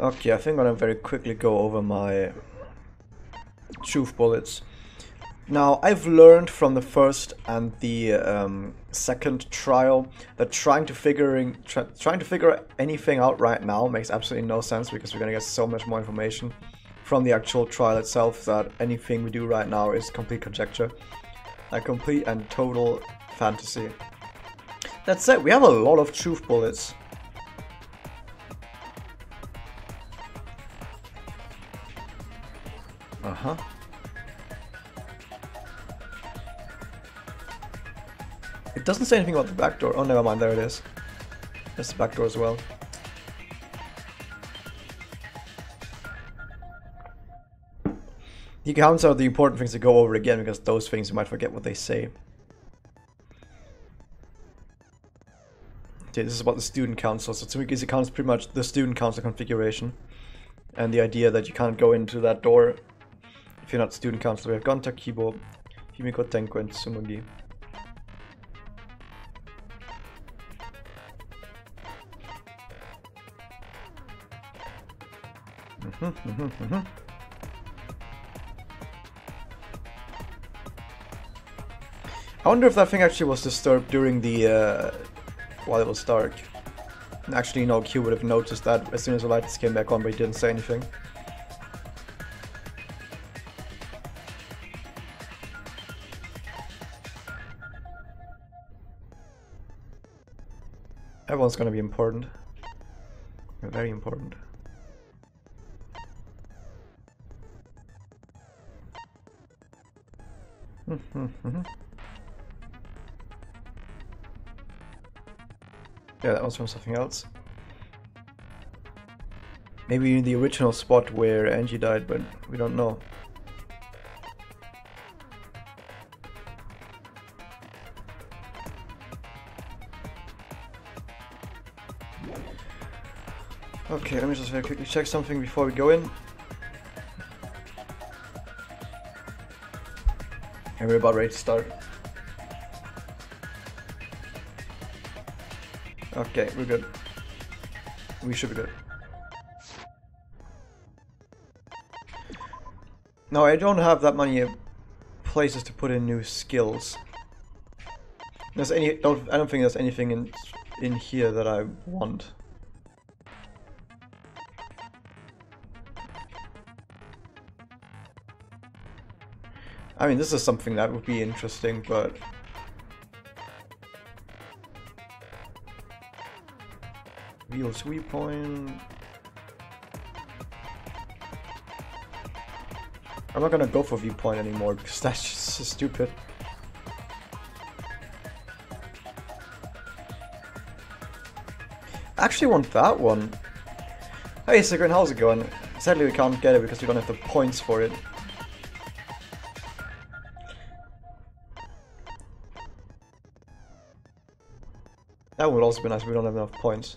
Okay, I think I'm gonna very quickly go over my truth bullets. Now, I've learned from the first and the second trial that trying to figure anything out right now makes absolutely no sense, because we're gonna get so much more information from the actual trial itself that anything we do right now is complete conjecture, a complete and total fantasy. That said, we have a lot of truth bullets. Uh-huh. It doesn't say anything about the back door. Oh, never mind, there it is. There's the back door as well. The accounts are the important things to go over again, because those things you might forget what they say. Okay, this is about the student council. So Tsumiki's account is pretty much the student council configuration. And the idea that you can't go into that door if you're not student council. We have Gonta, Kibo, Himiko, Tenko, and Tsumugi. I wonder if that thing actually was disturbed during the while it was dark. Actually, no, Q would have noticed that as soon as the lights came back on, but he didn't say anything. Everyone's gonna be important. Very important. Yeah, that was from something else. Maybe the original spot where Angie died, but we don't know. Okay, let me just very quickly check something before we go in. And we're about ready to start. Okay, we're good. We should be good. Now, I don't have that many places to put in new skills. I don't think there's anything in here that I want. I mean, this is something that would be interesting, but real sweep point. I'm not gonna go for viewpoint anymore because that's just so stupid. I actually want that one. Hey Sigrid, how's it going? Sadly we can't get it because we don't have the points for it. That would also be nice, but we don't have enough points.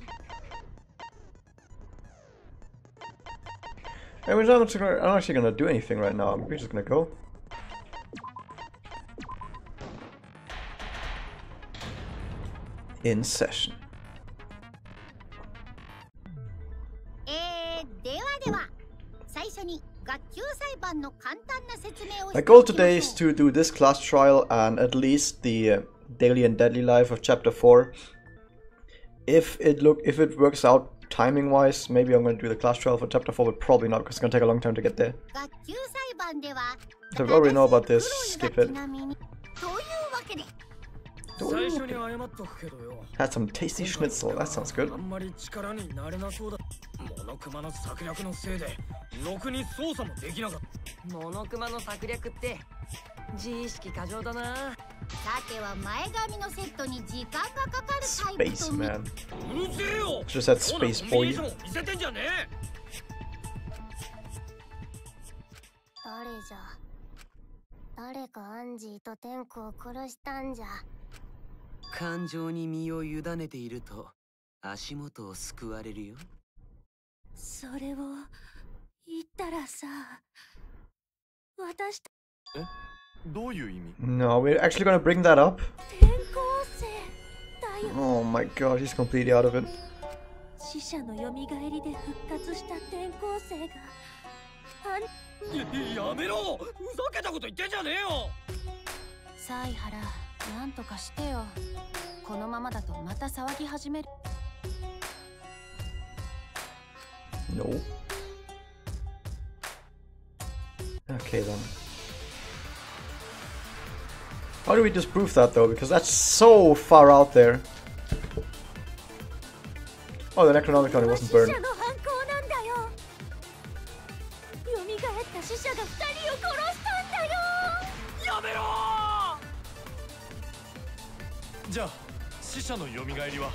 Anyways, I'm not actually gonna do anything right now. We're just gonna go. In session. My goal today is to do this class trial and at least the daily and deadly life of chapter 4. If it works out timing wise, maybe I'm going to do the class trial for chapter 4, but probably not because it's going to take a long time to get there. So if you already know about this, skip it. Had some tasty schnitzel, that sounds good. Space man. Just said space boy. No, we're actually gonna bring that up. Oh my god, he's completely out of it. 死者の蘇りで復活した転校生がやめろ、ふざけたこと言ってんじゃねえよ。犀原、なんとかしてよ。このままだとまた騒ぎ始める。No. Okay then. How do we disprove that though? Because that's so far out there. Oh, the Necronomicon, it wasn't burned. じゃあ死者の蘇りは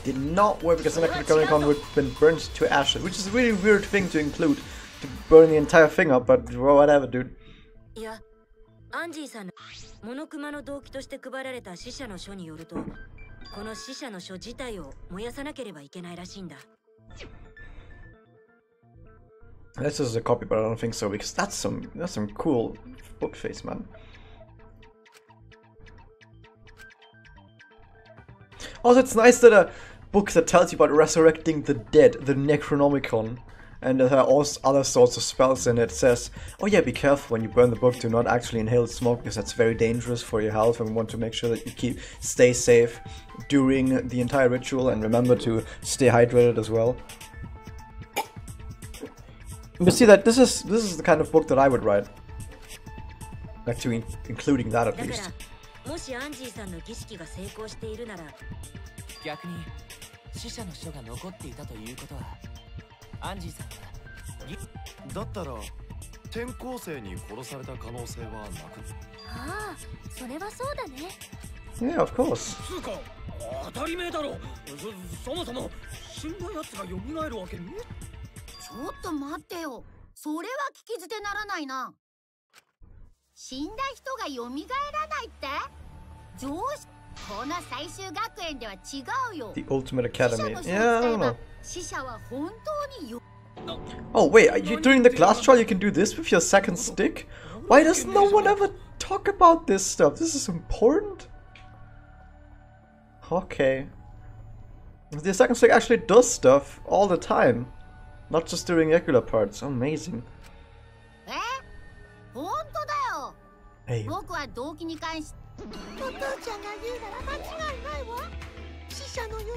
Did not work because the Necronomicon would have been burnt to ashes, which is a really weird thing to include, to burn the entire thing up, but whatever, dude. いや、アンジーさんのモノクマの動機として配られた死者の書によると、この死者の書自体を燃やさなければいけないらしいんだ。This is a copy, but I don't think so because that's some cool book face, man. Also, it's nice that a book that tells you about resurrecting the dead, the Necronomicon, and there are also other sorts of spells in it, says, oh yeah, be careful when you burn the book, do not actually inhale smoke because that's very dangerous for your health, and we want to make sure that you stay safe during the entire ritual, and remember to stay hydrated as well. But see that this is the kind of book that I would write. Like to including that at least. もしアンジーさんの儀式が成功しているなら、逆に死者の書が残っていたということは、アンジーさんはだったら転校生に殺された可能性はなく。ああ、それはそうだね。Yeah, of course. つうか当たり前だろ。そもそも死んだ奴が蘇るわけね。ちょっと待ってよ。それは聞き捨てならないな。死んだ人が蘇らないって上司、この最終学園では違うよ。 The Ultimate Academy. Yeah, I don't know. 死者は本当によ。 Oh wait, during the class trial you can do this with your second stick? Why does no one ever talk about this stuff? This is important? Okay. The second stick actually does stuff all the time. Not just during regular parts. Amazing. 本当だよ。Hey. 僕は動機に関し、お父ちゃんが言うなら間違いないわ。死者の蘇り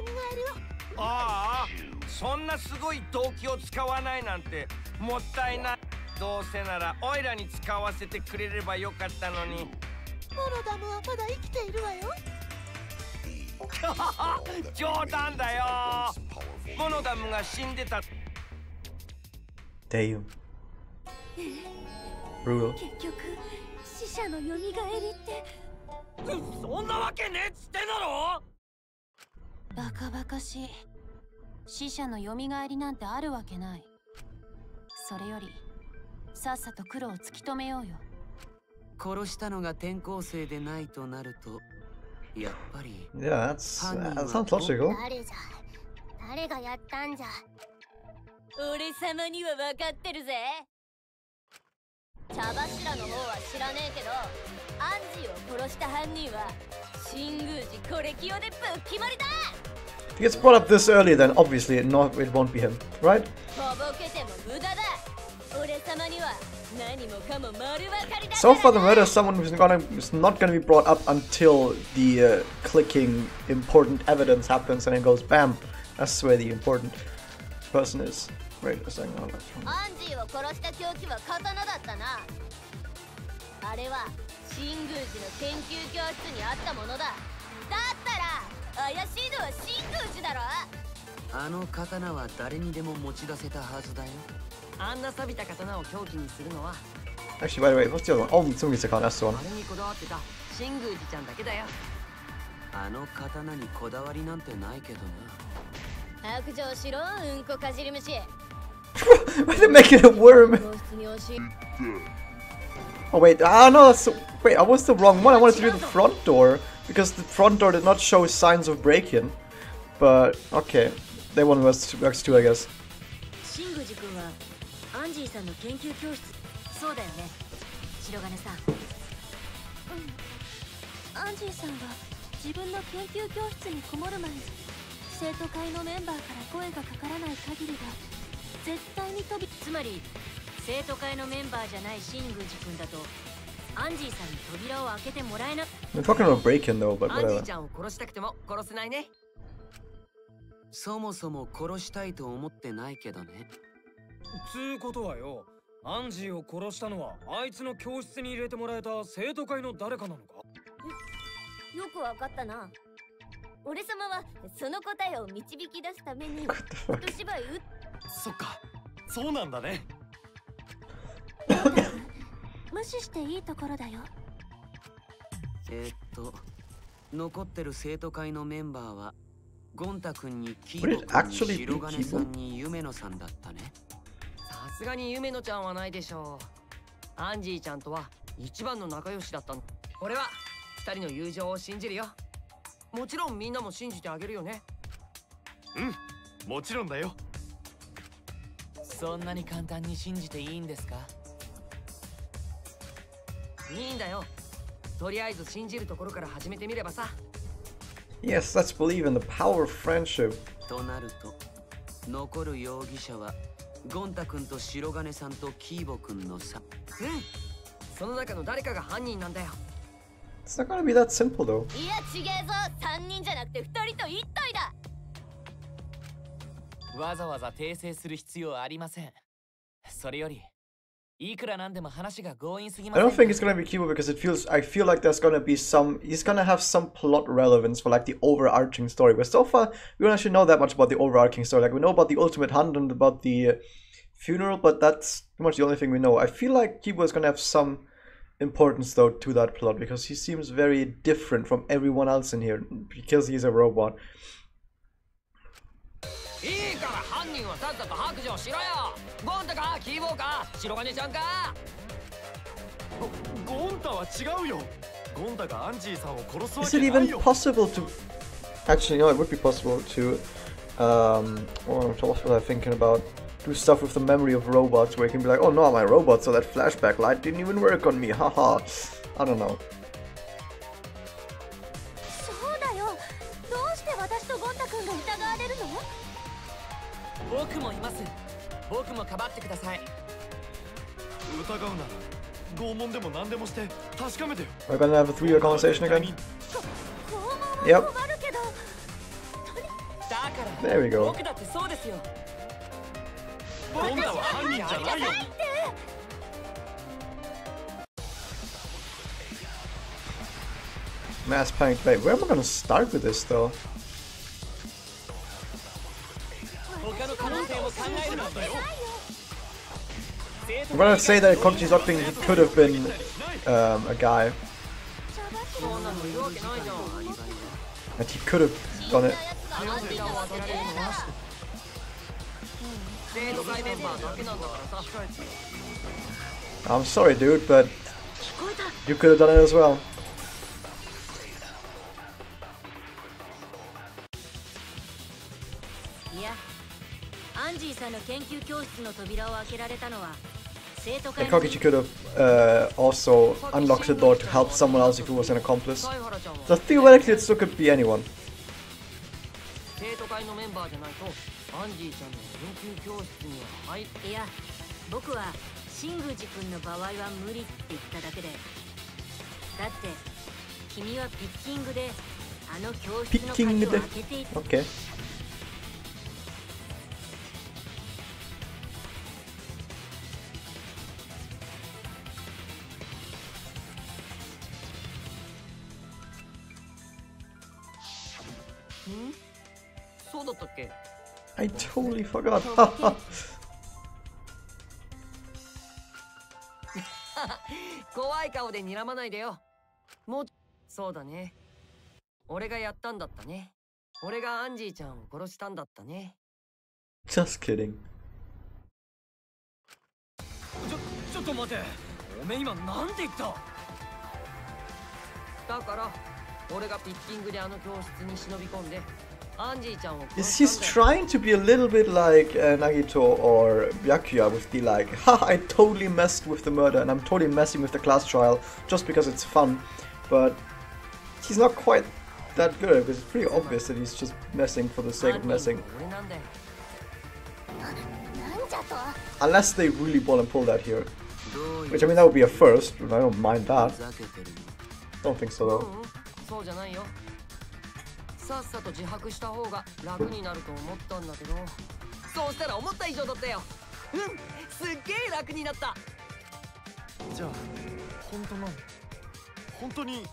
は。ああ、そんなすごい動機を使わないなんてもったいない。どうせならオイラに使わせてくれればよかったのに。モノダムはまだ生きているわよ。冗談だよ。モノダムが死んでた。Damn. Brutal. 結局死者の蘇りってそんなわけねえっつってんだろ。バカバカしい。死者の蘇りなんてあるわけない。それよりさっさと黒を突き止めようよ。殺したのが転校生でないとなるとやっぱり Yeah, that sounds logical. 誰がやったんじゃ。俺様には分かってるぜ。茶柱の方は知らねえけど、アンジーを殺した犯人は新宮寺コレキオでぶっ決まりだ。 If he gets brought up this early, then obviously it won't be him, right? とぼけても無駄だ。俺様には何もかも丸分かりだ。 So far, the murder is someone who's not gonna be brought up until the clicking important evidence happens, and it goes bam. That's where the important person is. Wait a second. アンジーを殺した凶器は刀だったな。あれは新宮寺の研究教室にあったものだ。だったら怪しいのは新宮寺だろ。あの刀は誰にでも持ち出せたはずだよ。あんな錆びた刀を凶器にするのは Actually, by the way, what's the other one? Oh, the Tsumisa-kan, that's the one. あれにこだわってた新宮寺ちゃんだけだよ。あの刀にこだわりなんてないけどな。白状しろ、うんこかじり虫。 Why are they making a worm? Oh wait, no, wait, I was the wrong one. I wanted to do the front door because the front door did not show signs of break-in. But okay, that one works too, I guess. 新宮寺君はアンジーさんの研究教室。そうだよね、白金さん。アンジーさんは自分の研究教室にこもる前に生徒会のメンバーから声がかからない限りは絶対に飛び、つまり生徒会のメンバーじゃない新宮寺君だとアンジーさんに扉を開けてもらえな。 I'm talking about break-in though, but アンジー whatever. ちゃんを殺したくても殺せないね。そもそも殺したいと思ってないけどね。つうことはよ、アンジーを殺したのはあいつの教室に入れてもらえた生徒会の誰かなのか。よくわかったな。俺様はその答えを導き出すために一芝居そっか、そうなんだね。無視していいところだよ。残ってる生徒会のメンバーはゴンタ君にキー Would ボ it 君に actually 白 be 金さんに夢野さんだったね。さすがに夢野ちゃんはないでしょう。アンジーちゃんとは一番の仲良しだったの。俺は二人の友情を信じるよ。もちろんみんなも信じてあげるよね。うん、もちろんだよ。そんなに簡単に信じていいんですか？いいんだよ。とりあえず信じるところから始めてみればさ。Yes, let's believe in the power of friendship. となると残る容疑者はゴンタ君と白金さんとキーボ君の差。その中の誰かが犯人なんだよ。It's not gonna be that simple though. いやちげえぞ、3人じゃなくて2人と1体だ。わざわざ訂正する必要ありません。それよりいくらなんでも話が強引すぎませ I ん don't think it's gonna be Kibo because I feel like there's gonna be he's gonna have some plot relevance for like the overarching story. But so far, we don't actually know that much about the overarching story. Like we know about the ultimate hunt and about the funeral, but that's pretty much the only thing we know. I feel like Kibo is gonna have some importance though to that plot because he seems very different from everyone else in here because he's a robot. いいから犯人はさっさと白状しろよ。ゴンタかキーボーか白金ちゃんか。ゴンタは違うよ。ゴンタがアンジーさんを殺すわ Is け it ない even よ。 possible to actually, no, it would be possible to what was I thinking about? Do stuff with the memory of robots where you can be like, oh no, my robot, so that flashback light didn't even work on me, haha. I don't know. そうだよ。どうして私とゴンタ君が疑われるの？僕もいます。僕もかばってください。疑うなら拷問でも何でもして確かめてよ。 We're gonna have a 3-year conversation again? 拷問は Yep. 困るけど。だから There we go. 僕だってそうですよ。ゴンタは犯人じゃないよ。 Mass panic bait. Where am I gonna start with this though? 他の可能性も考えるのだよ。 I'm gonna say that Kokichi's not thinking he could have been a guy. そんなのいるわけないじゃん。 That he could have done it. 生徒会メンバーだけなんだからさ。 I'm sorry, dude, but you could have done it as well. いや、アンジーさんの研究教室の扉を開けられたのは生徒会 And Kokichi could have also unlocked the door to help someone else if he was an accomplice. So theoretically, it still could be anyone. 生徒会のメンバーじゃないとアンジーちゃんの研究教室には入っいや、僕は新宮寺君の場合は無理って言っただけで。だって君はピッキングであの教室の鍵を開けていた。 Okay. そうだったっけ。 I totally forgot. Haha. 怖い顔で睨まないでよ。もうそうだね。俺がやったんだったね。俺がアンジーちゃんを殺したんだったね。 Just kidding. ちょっと待て。おめえ今なんて言った？だから俺がピッキングであの教室に忍び込んでアンジーちゃんを殺 Is し he's たんだよ。 trying to be a little bit like Nagito or Byakuya with the like, ha, I totally messed with the murder and I'm totally messing with the class trial just because it's fun, but he's not quite that good because it's pretty obvious that he's just messing for the sake of messing. Unless they really want to pull that here. Which, I mean, that would be a first, but I don't mind that. Don't think so, though. さっさと自白した方が楽になると思ったんだけど、そうしたら思った以上だったよ。すっげえ楽になった。じゃあ本当なの？本当に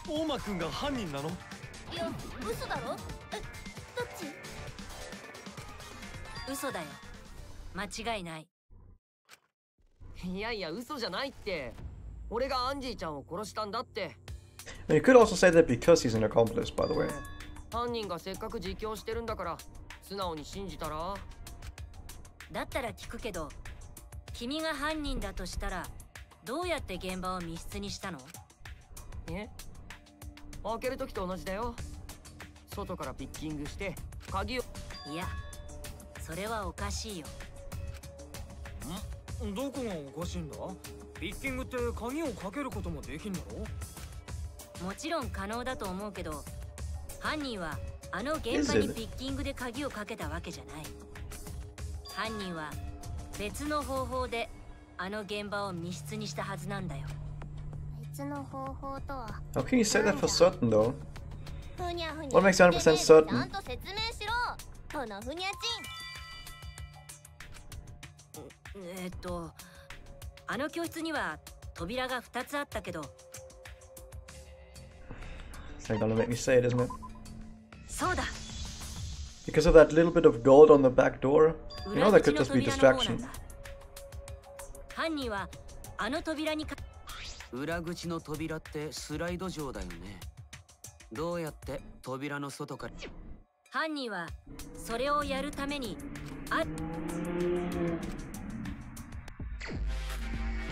大間くんが犯人なの？いや、嘘だろ？どっち？嘘だよ。間違いない。いやいや、嘘じゃないって。俺がアンジーちゃんを殺したんだって。You could also say that because he's an accomplice, by the way. 犯人がせっかく自供してるんだから素直に信じたら。だったら聞くけど、君が犯人だとしたらどうやって現場を密室にしたの？え？開ける時と同じだよ。外からピッキングして鍵を。いや、それはおかしいよ。どこがおかしいんだ？ピッキングって鍵をかけることもできんだろ？もちろん可能だと思うけど、犯人はあの現場にピッキングで鍵をかけたわけじゃない。犯人は別の方法であの現場を密室にしたはずなんだよ。別の方法とは。 How can you say that for certain, though? ふにゃふにゃ。 What makes 100% certain? ちゃんと説明しろ。このふにゃちん。あの教室には扉が2つあったけど。It's gonna make me say it, isn't it? そうだ。 Because of that little bit of gold on the back door? You know that could just be distraction. 犯人はあの扉にか。裏口の扉ってスライド上だよね。どうやって扉の外から。犯人はそれをやるために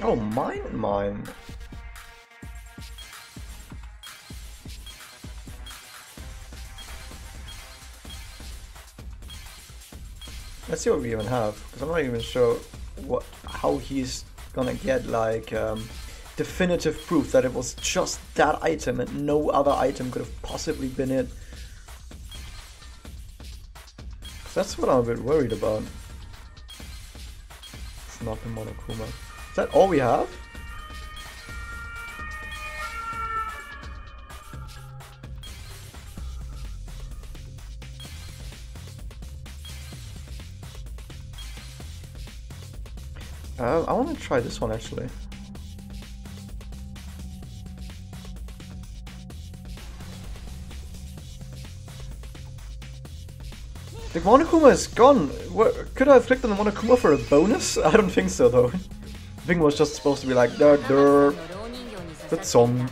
Oh, mine. Let's see what we even have, because I'm not even sure how he's gonna get like definitive proof that it was just that item and no other item could have possibly been it. That's what I'm a bit worried about. It's not the Monokuma. Is that all we have? I want to try this one actually. The Monokuma is gone. Could I have clicked on the Monokuma for a bonus? I don't think so though. I think it was just supposed to be like the song.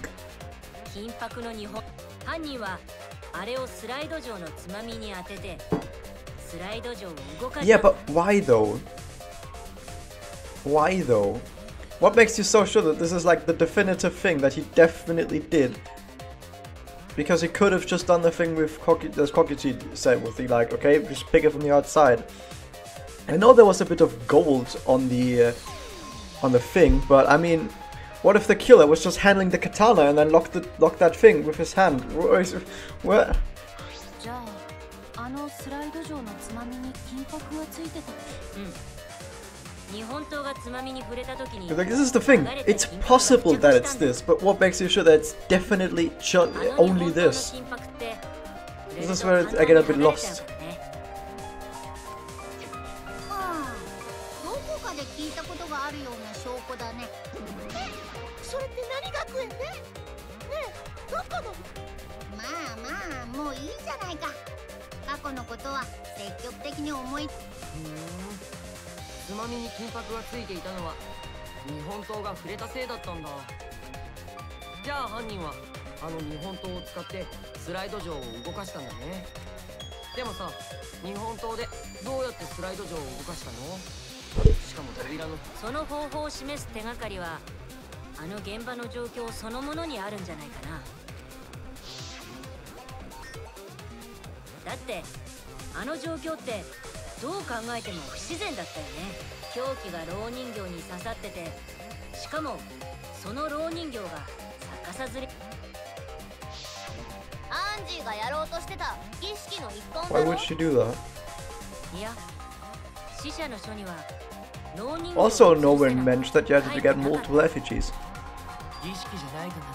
Yeah, but why though? Why though? What makes you so sure that this is like the definitive thing that he definitely did? Because he could have just done the thing with Kokichi said, with the like, okay, just pick it from the outside. I know there was a bit of gold on the thing, but I mean, what if the killer was just handling the katana and then locked that thing with his hand? What? Like, this is the thing. It's possible that it's this, but what makes you sure that it's definitely only this? This is where I get a bit lost. Mm. つまみに金箔がついていたのは日本刀が触れたせいだったんだ。じゃあ犯人はあの日本刀を使ってスライド錠を動かしたんだね。でもさ、日本刀でどうやってスライド錠を動かしたの？しかも扉のその方法を示す手がかりはあの現場の状況そのものにあるんじゃないかな。だってあの状況ってどう考えても不自然だったよね。凶器が蝋人形に刺さってて、しかもその蝋人形が逆さずれ。アンジーがやろうとしてた儀式の一環だ Why ろ。 would she do that? いや、死者の書には浪人 Also, nowhere mentioned that you had to get multiple effigies. 儀式じゃないとなる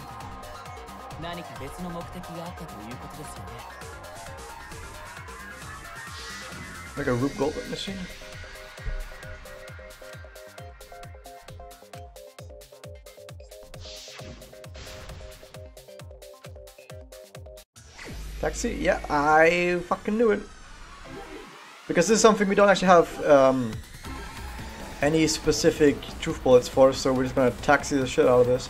と何か別の目的があったということですよね。 Like a Rube Goldberg machine? Taxi? Yeah, I fucking knew it. Because this is something we don't actually have any specific truth bullets for, so we're just gonna taxi the shit out of this.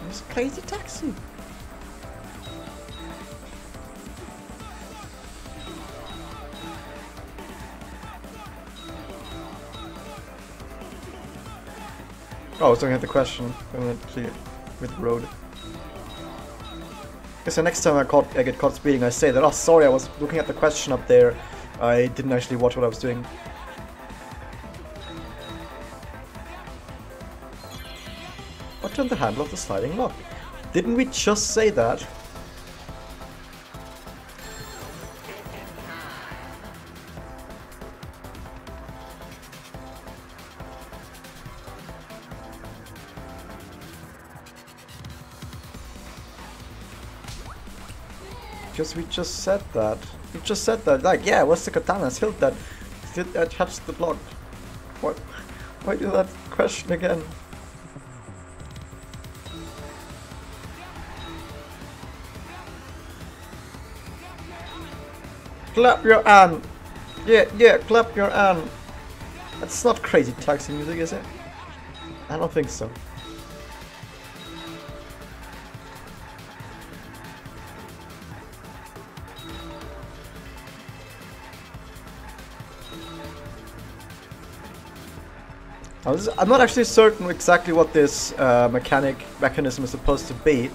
This crazy taxi. Oh, I was looking at the question. With the road. Guess the next time I get caught speeding, I say that, oh sorry, I was looking at the question up there. I didn't actually watch what I was doing. What turned the handle of the sliding lock? Didn't we just say that? Because we just said that. We just said that. Like, yeah, what's the katana's hilt that attached the block? What? Why do that question again? Clap your hand! Yeah, clap your hand! That's not crazy taxi music, is it? I don't think so. I'm not actually certain exactly what this mechanism is supposed to be.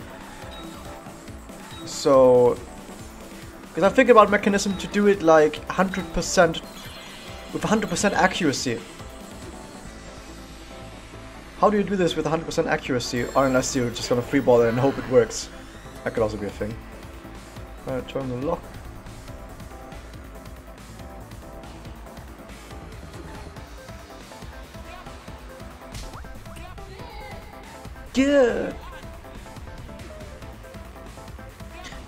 So, because I'm thinking about mechanism to do it like 100% with 100% accuracy. How do you do this with 100% accuracy, or unless you're just gonna freeball it and hope it works? That could also be a thing. Turn the lock. Yeah.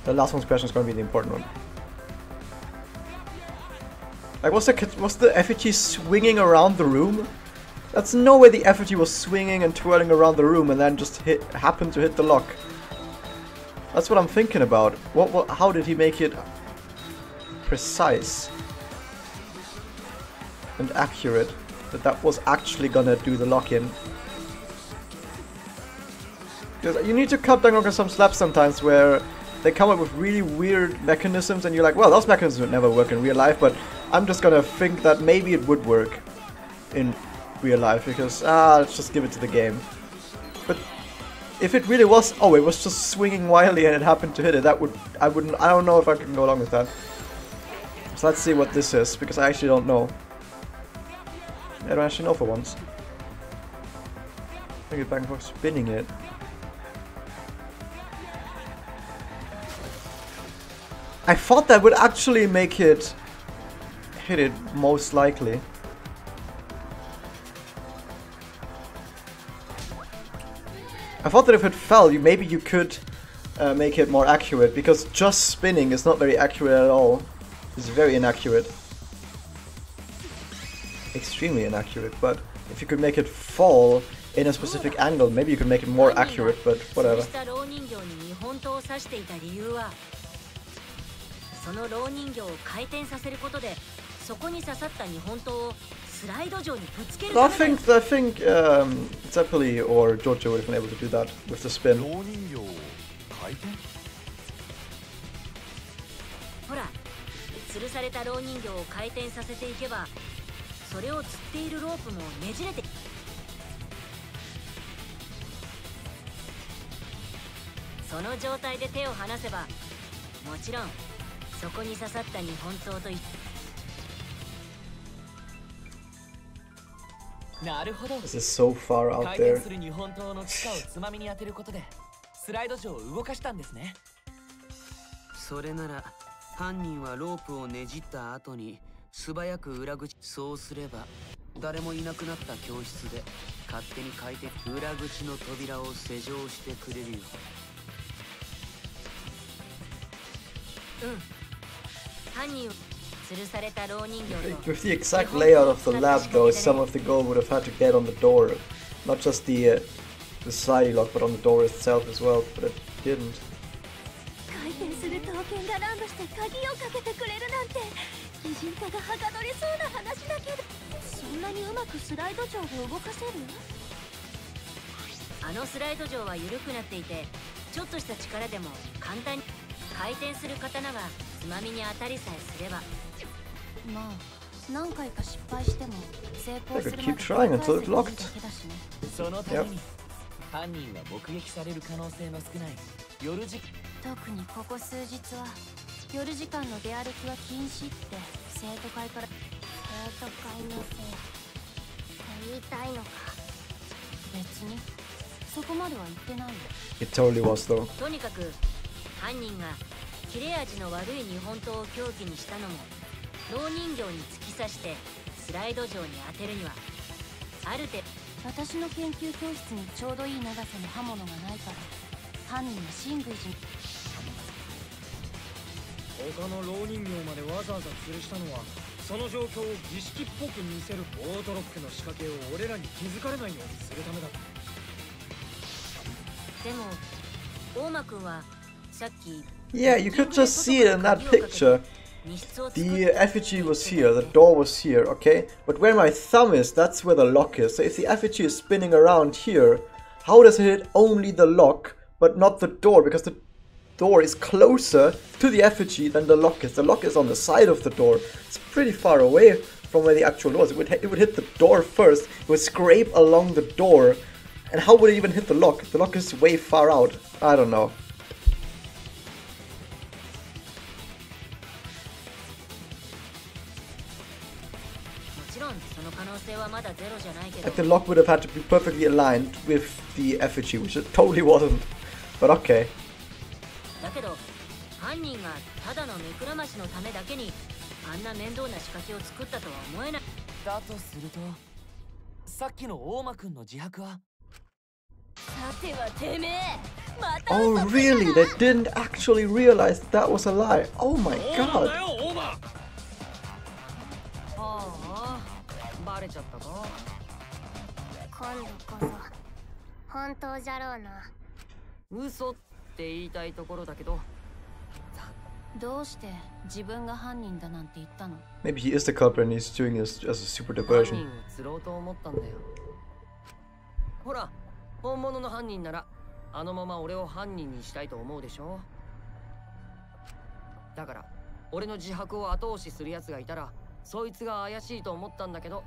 The last one's question is going to be the important one. Like, was the effigy swinging around the room? That's no way the effigy was swinging and twirling around the room and then just happened to hit the lock. That's what I'm thinking about. How did he make it precise and accurate that was actually gonna do the lock-in? Because you need to cut down on some slaps sometimes where they come up with really weird mechanisms and you're like, well, those mechanisms would never work in real life, but I'm just gonna think that maybe it would work in real life because, let's just give it to the game. But if it really was, oh, it was just swinging wildly and it happened to hit it, I don't know if I can go along with that. So let's see what this is, because I actually don't know. I don't actually know for once. Bring it back and forth, spinning it. I thought that would actually make it hit it most likely. I thought that if it fell, maybe you could make it more accurate, because just spinning is not very accurate at all. It's very inaccurate. Extremely inaccurate, but if you could make it fall in a specific angle, maybe you could make it more accurate, but whatever. その蝋人形を回転させることでそこに刺さった日本刀をスライド上にぶつけるため I think Zeppeli or Giorgio would have been able to do that with the spin. 蝋人形を回転？ほら、吊るされた蝋人形を回転させていけばそれを吊っているロープもねじれてその状態で手を離せばもちろんそこに刺さった日本刀となるほど。 This is so far out 回転 there. する日本刀の地下をつまみに当てることでスライド上を動かしたんですね。それなら犯人はロープをねじった後に素早く裏口、そうすれば誰もいなくなった教室で勝手に回転、裏口の扉を施錠してくれるよ。犯人は吊るされた老人形 With the exact layout of the lab, though, some of the gold would have had to get on the door. Not just the sliding lock, but on the door itself as well, but it didn't. 回転する刀剣がランドして鍵をかけてくれるなんて擬人化がはかどりそうな話だけど、そんなにうまくスライド錠を動かせる？あのスライド錠は緩くなっていて、ちょっとした力でも簡単に回転する刀がつまみに当たりさえすれば、まあ何回か失敗しても成功するまで keep trying until it locked. そのために犯人は目撃される可能性の少ない夜時、特にここ数日は夜時間の出歩きは禁止って生徒会から。生徒会のせいと言いたいのか。別にそこまでは言ってないよ。 It totally was, though. とにかく犯人が切れ味の悪い日本刀を凶器にしたのも、老人形に突き刺してスライド錠に当てるにはある程度。私の研究教室にちょうどいい長さの刃物がないから犯人は新宮寺。他の老人形までわざわざ吊るしたのは、その状況を儀式っぽく見せるオートロックの仕掛けを俺らに気づかれないようにするためだ。でも大間君はさっき Yeah, you could just see it in that picture. The effigy was here, the door was here, okay? But where my thumb is, that's where the lock is. So if the effigy is spinning around here, how does it hit only the lock, but not the door? Because the door is closer to the effigy than the lock is. The lock is on the side of the door. It's pretty far away from where the actual door is. It would hit the door first, it would scrape along the door. And how would it even hit the lock? The lock is way far out. I don't know. Like the lock would have had to be perfectly aligned with the effigy, which it totally wasn't. But okay. だけど犯人がただの目くらましのためだけにあんな面倒な仕掛けを作ったとは思えない。だとするとさっきの大間くんの自白は。さてはてめえ、また Oh really? They didn't actually realize that was a lie. Oh my god. バレちゃったか。今度こそ本当じゃろうな。嘘って言いたいところだけど。どうして自分が犯人だなんて言ったの？ Maybe he is the culprit and he's doing this as a super 犯 diversion. 人を釣ろうと思ったんだよ。ほら、本物の犯人ならあのまま俺を犯人にしたいと思うでしょ。だから俺の自白を後押しする奴がいたらそいつが怪しいと思ったんだけど。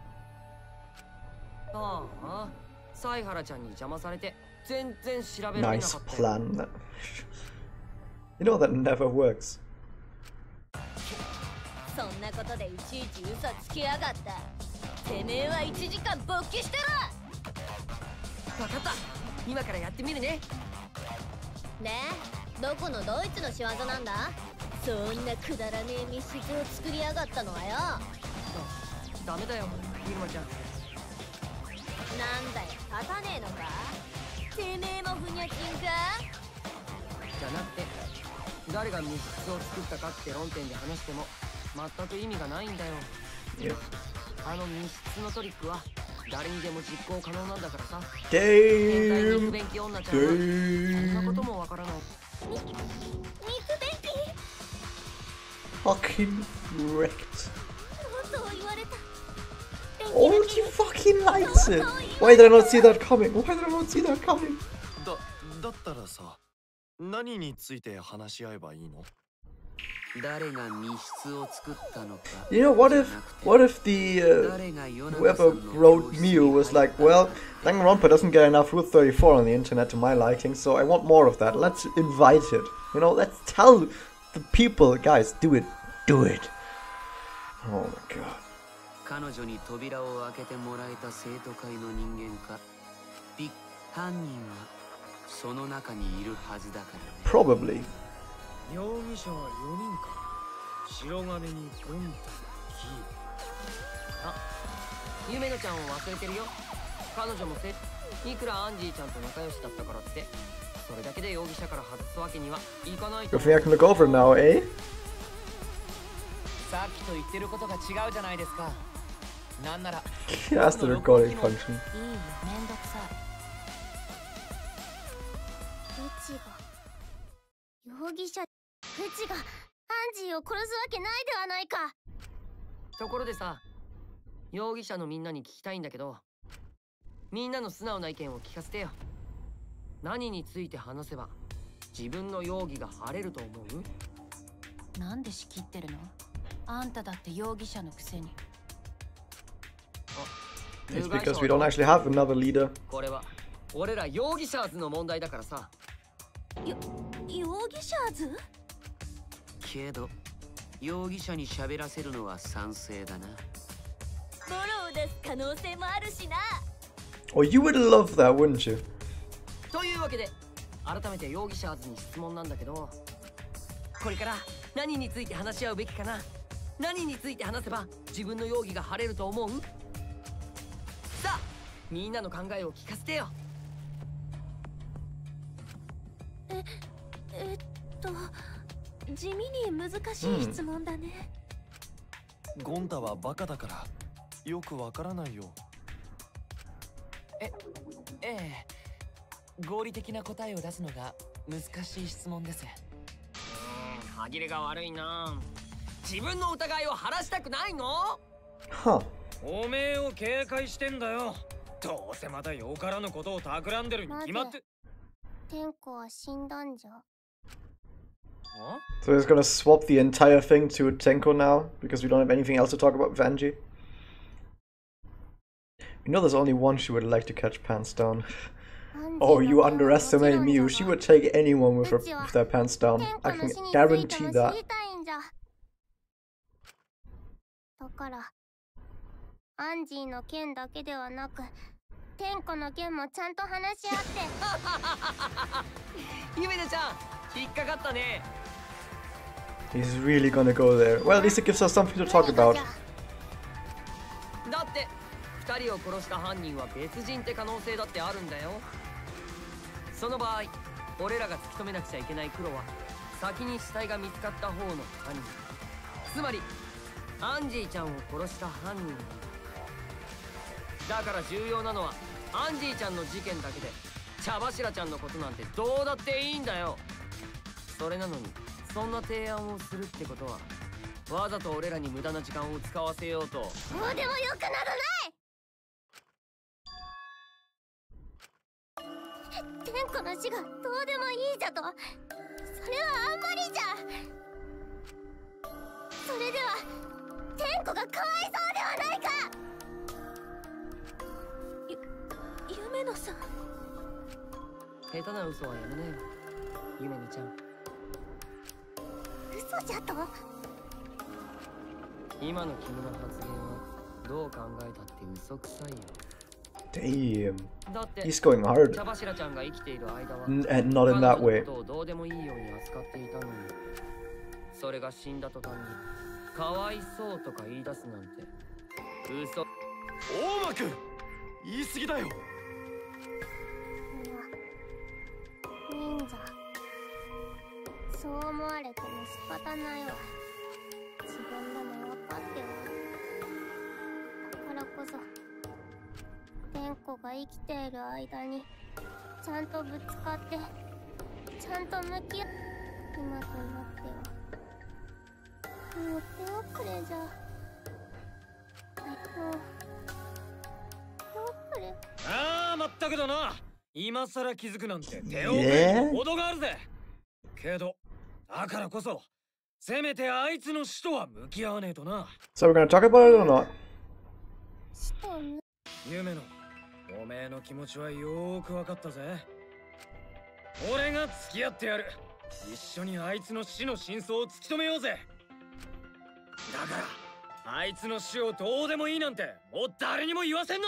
ああ、犀原ちゃんに邪魔されて全然調べられなか Nice ったよ。 plan. You know that never works. そんなことでいちいち嘘つきやがった。てめえは1時間勃起してろ。わかった。今からやってみるね。ねえ、どこのドイツの仕業なんだ？そんなくだらねえ密室を作りやがったのはよ。ダメだよ、ゆるまちゃん。なんだよ、立たねえのか？てめえもふにゃちんか？じゃなくて、誰が密室を作ったかって論点で話しても全く意味がないんだよ。Yep. あの密室のトリックは誰にでも実行可能なんだからさ。 Damn. 肉便器女ちゃんはそんなこともわからない。肉便器？ Fucking wrecked. と言われた。 Oh, she fucking likes it. Why did I not see that coming? Why did I not see that coming? だったらさ、何について話し合えばいいの？誰が密室を作ったのか。 You know, what if the whoever wrote Mew was like, well, Danganronpa doesn't get enough Rule 34 on the internet to my liking, so I want more of that. Let's invite it. You know, let's tell the people, guys, do it. Do it. Oh my god. 彼女に扉を開けてもらえた生徒会の人間か。犯人はその中にいるはずだからね。Probably. 容疑者は4人か。白金にゴンタ、キー。あ、ゆめのちゃんを忘れてるよ。彼女もいくらアンジーちゃんと仲良しだったからってそれだけで容疑者から外すわけにはいかないと。 Good thing I can look over now, eh? さっきと言ってることが違うじゃないですか。なんなら That's the recording function. いいよ、めんどくさい。うちが容疑者、うちがアンジーを殺すわけないではないか。ところでさ、容疑者のみんなに聞きたいんだけど、みんなの素直な意見を聞かせてよ。何について話せば自分の容疑が晴れると思う？なんで仕切ってるの？あんただって容疑者のくせに。It's because we don't actually have another leader. これは俺ら容疑者ーズの問題だからさ。容疑者ーズ？けど容疑者に喋らせるのは賛成だな。ボロを出す可能性もあるしな。Oh, you would love that, wouldn't you? というわけで改めて容疑者ーズに質問なんだけど、これから何について話し合うべきかな。何について話せば自分の容疑が晴れると思う？さあ、みんなの考えを聞かせてよ。地味に難しい質問だね。ゴンタはバカだからよくわからないよ。ええ、合理的な答えを出すのが難しい質問です。歯切れが悪いな。自分の疑いを晴らしたくないの？ Huh. おめえを警戒してんだよ。どうせまたよからぬことを企んでるに決まって。天子は死んだんじゃ。So he's gonna swap the entire thing to Tenko now because we don't have anything else to talk about Vanji. You know there's only one she would like to catch pants down. Oh, you underestimate Miu. She would take anyone with their pants down. I can guarantee that. だからアンジーの件だけではなく天子の件もちゃんと話し合って。ゆめなちゃん引っかかったね。 He's really gonna go there. Well, at least it gives us something to talk about. だって2人を殺した犯人は別人って可能性だってあるんだよ。その場合俺らが突き止めなくちゃいけない黒は先に死体が見つかった方の犯人、つまりアンジーちゃんを殺した犯人だから重要なのはアンジーちゃんの事件だけで茶柱ちゃんのことなんてどうだっていいんだよ。それなのにそんな提案をするってことはわざと俺らに無駄な時間を使わせようと。どうでもよくならない。天子の死がどうでもいいじゃと。それはあんまりじゃ。それでは天子がかわいそうではないか。夢野さん、下手な嘘はやめなよ、ゆめのちゃん。嘘じゃと？今の君の発言はどう考えたって嘘くさいよ。Damn. だって He's going hard. 茶柱ちゃんが生きている間は And not in that way. 彼女のことをどうでもいいように扱っていたのに、それが死んだ途端にかわいそうとか言い出すなんて嘘。大間くん言い過ぎだよ。忍者、そう思われても仕方ないわ。自分でも分かっておる。だからこそ天子が生きている間にちゃんとぶつかってちゃんと向き合う。今となってはもう手遅れじゃ。もう手遅れ。ああ、まったくだな。今さら気づくなんて手遅れに程があるぜ。けどだからこそせめてあいつの死とは向き合わねえとな。 So we're gonna talk about it or not? 夢野、おめえの気持ちはよーく分かったぜ。俺が付き合ってやる。一緒にあいつの死の真相を突き止めようぜ。だからあいつの死をどうでもいいなんてもう誰にも言わせんな。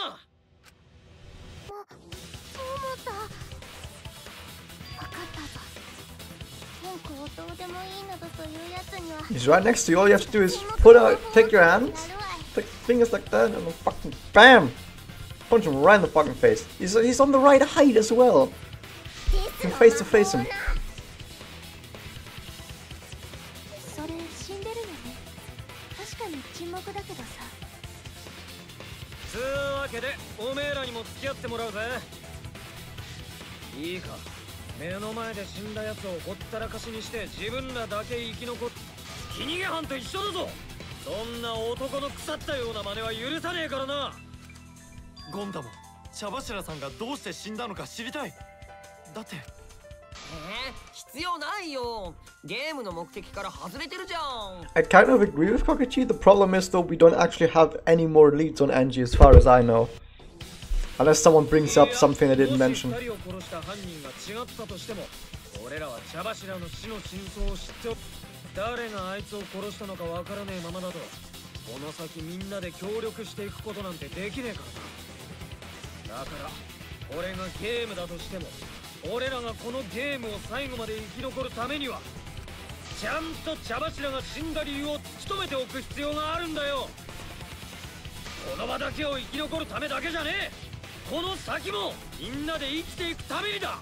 そう思った。分かったぞ。文句をどうでもいいなどというやつには。 He's right next to you. All you have to do is put out, take your hands, take fingers like that, and then fucking BAM! Punch him right in the fucking face. He's on the right height as well. You can face to face him. それ死んでるよね。確かに沈黙だけどさ。つうわけでおめえらにも付き合ってもらうぜ。いいか、目の前で死んだやつをほったらかしにして自分らだけ生き残っひき逃げ犯と一緒だぞ。そんな男の腐ったような真似は許さねえからな。ゴンダも茶柱さんがどうして死んだのか知りたい。だって必要ないよ。ゲームの目的から外れてるじゃん。 I kind of agree with Kokichi. The problem is though we don't actually have any more leads on Angie as far as I know. Unless someone brings up something I didn't mention. 二人を殺した犯人が違ったとしても、俺らは茶柱の死の真相を知っておく。誰があいつを殺したのかわからねえままだと、この先みんなで協力していくことなんてできねえからな。だから俺がゲームだとしても、俺らがこのゲームを最後まで生き残るためにはちゃんと茶柱が死んだ理由を突き止めておく必要があるんだよ。この場だけを生き残るためだけじゃねえ。この先もみんなで生きていくためにだ。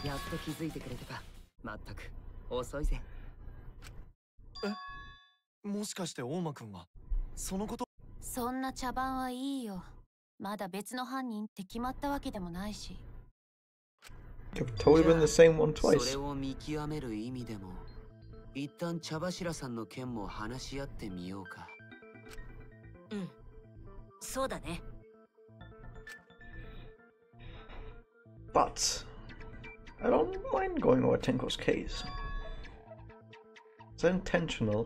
やっと気づいてくれたか。まったく遅いぜ。もしかして大間くんはそのこと。そんな茶番はいいよ。まだ別の犯人って決まったわけでもないし。You've totally been the same one それ twice. を見極める意味でも一旦茶柱さんの件も話し合ってみようか。うん、そうだね。But I don't mind going over Tenko's case. Is that intentional?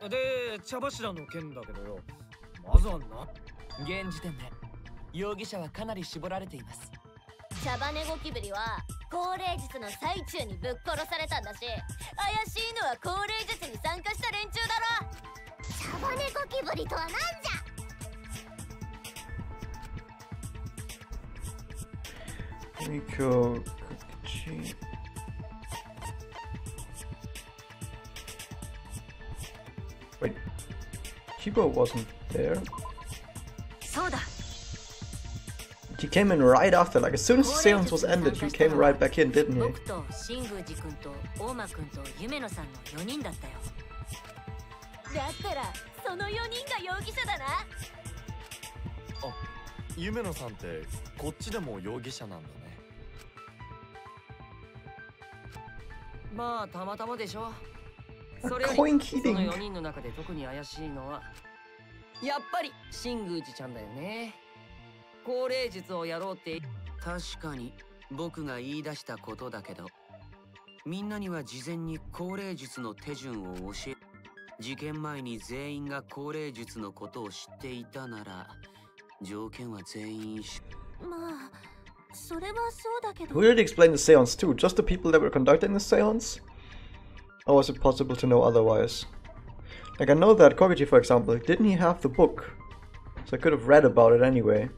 で、茶柱の件だけどよ、まずはな。現時点で容疑者はかなり絞られています。茶羽ゴキブリは高齢術の最中にぶっ殺されたんだし、怪しいのは高齢術に参加した連中だろ。茶羽ゴキブリとはなんじゃ。Miko, Kokichi. Wait, Kibo wasn't there. そうだ。 He came in right after, like as soon as the seance was ended, he came right back in, didn't he? 僕と新宮寺君と大間君と夢野さんの4人だったよ。だったらその4人が容疑者だな。夢野さんってこっちでも容疑者なんだね。まあたまたまでしょ。それより Coin その kidding. 4人の中で特に怪しいのはやっぱり新宮寺ちゃんだよね。高齢術をやろうって確かに僕が言い出したことだけど、みんなには事前に高齢術の手順を教え、事件前に全員が高齢術のことを知っていたなら条件は全員一緒。まあそれはそうだけど。 Who did he explain the seance to? Just the people that were conducting the seance? Or was it possible to know otherwise? Like, I know that Kokichi, for example, didn't he have the book? So I could have read about it anyway.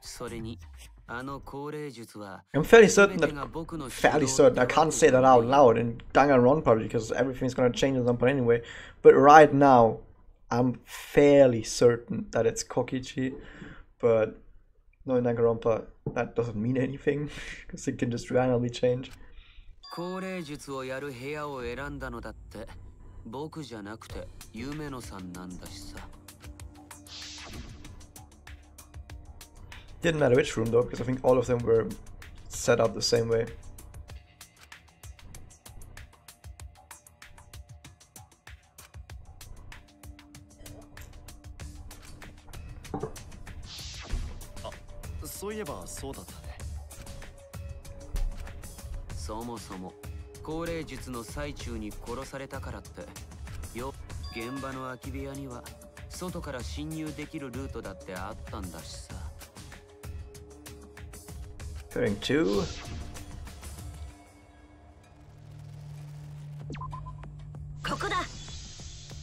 それにあの高齢術は I'm fairly certain that, I can't say that out loud in Danganronpa because everything's gonna change at some point anyway. But right now, I'm fairly certain that it's Kokichi. But no, in Danganronpa, that doesn't mean anything because it can just randomly change. 高齢術をやる部屋を選んだのだって僕じゃなくて夢野さんなんだしさ。 Didn't matter which room though, because I think all of them were set up the same way. Ah, そういえばそうだったね。そもそも高齢術の最中に殺されたからってよ、現場の空き部屋には外から侵入できるルートだってあったんだしさ。Turning 2.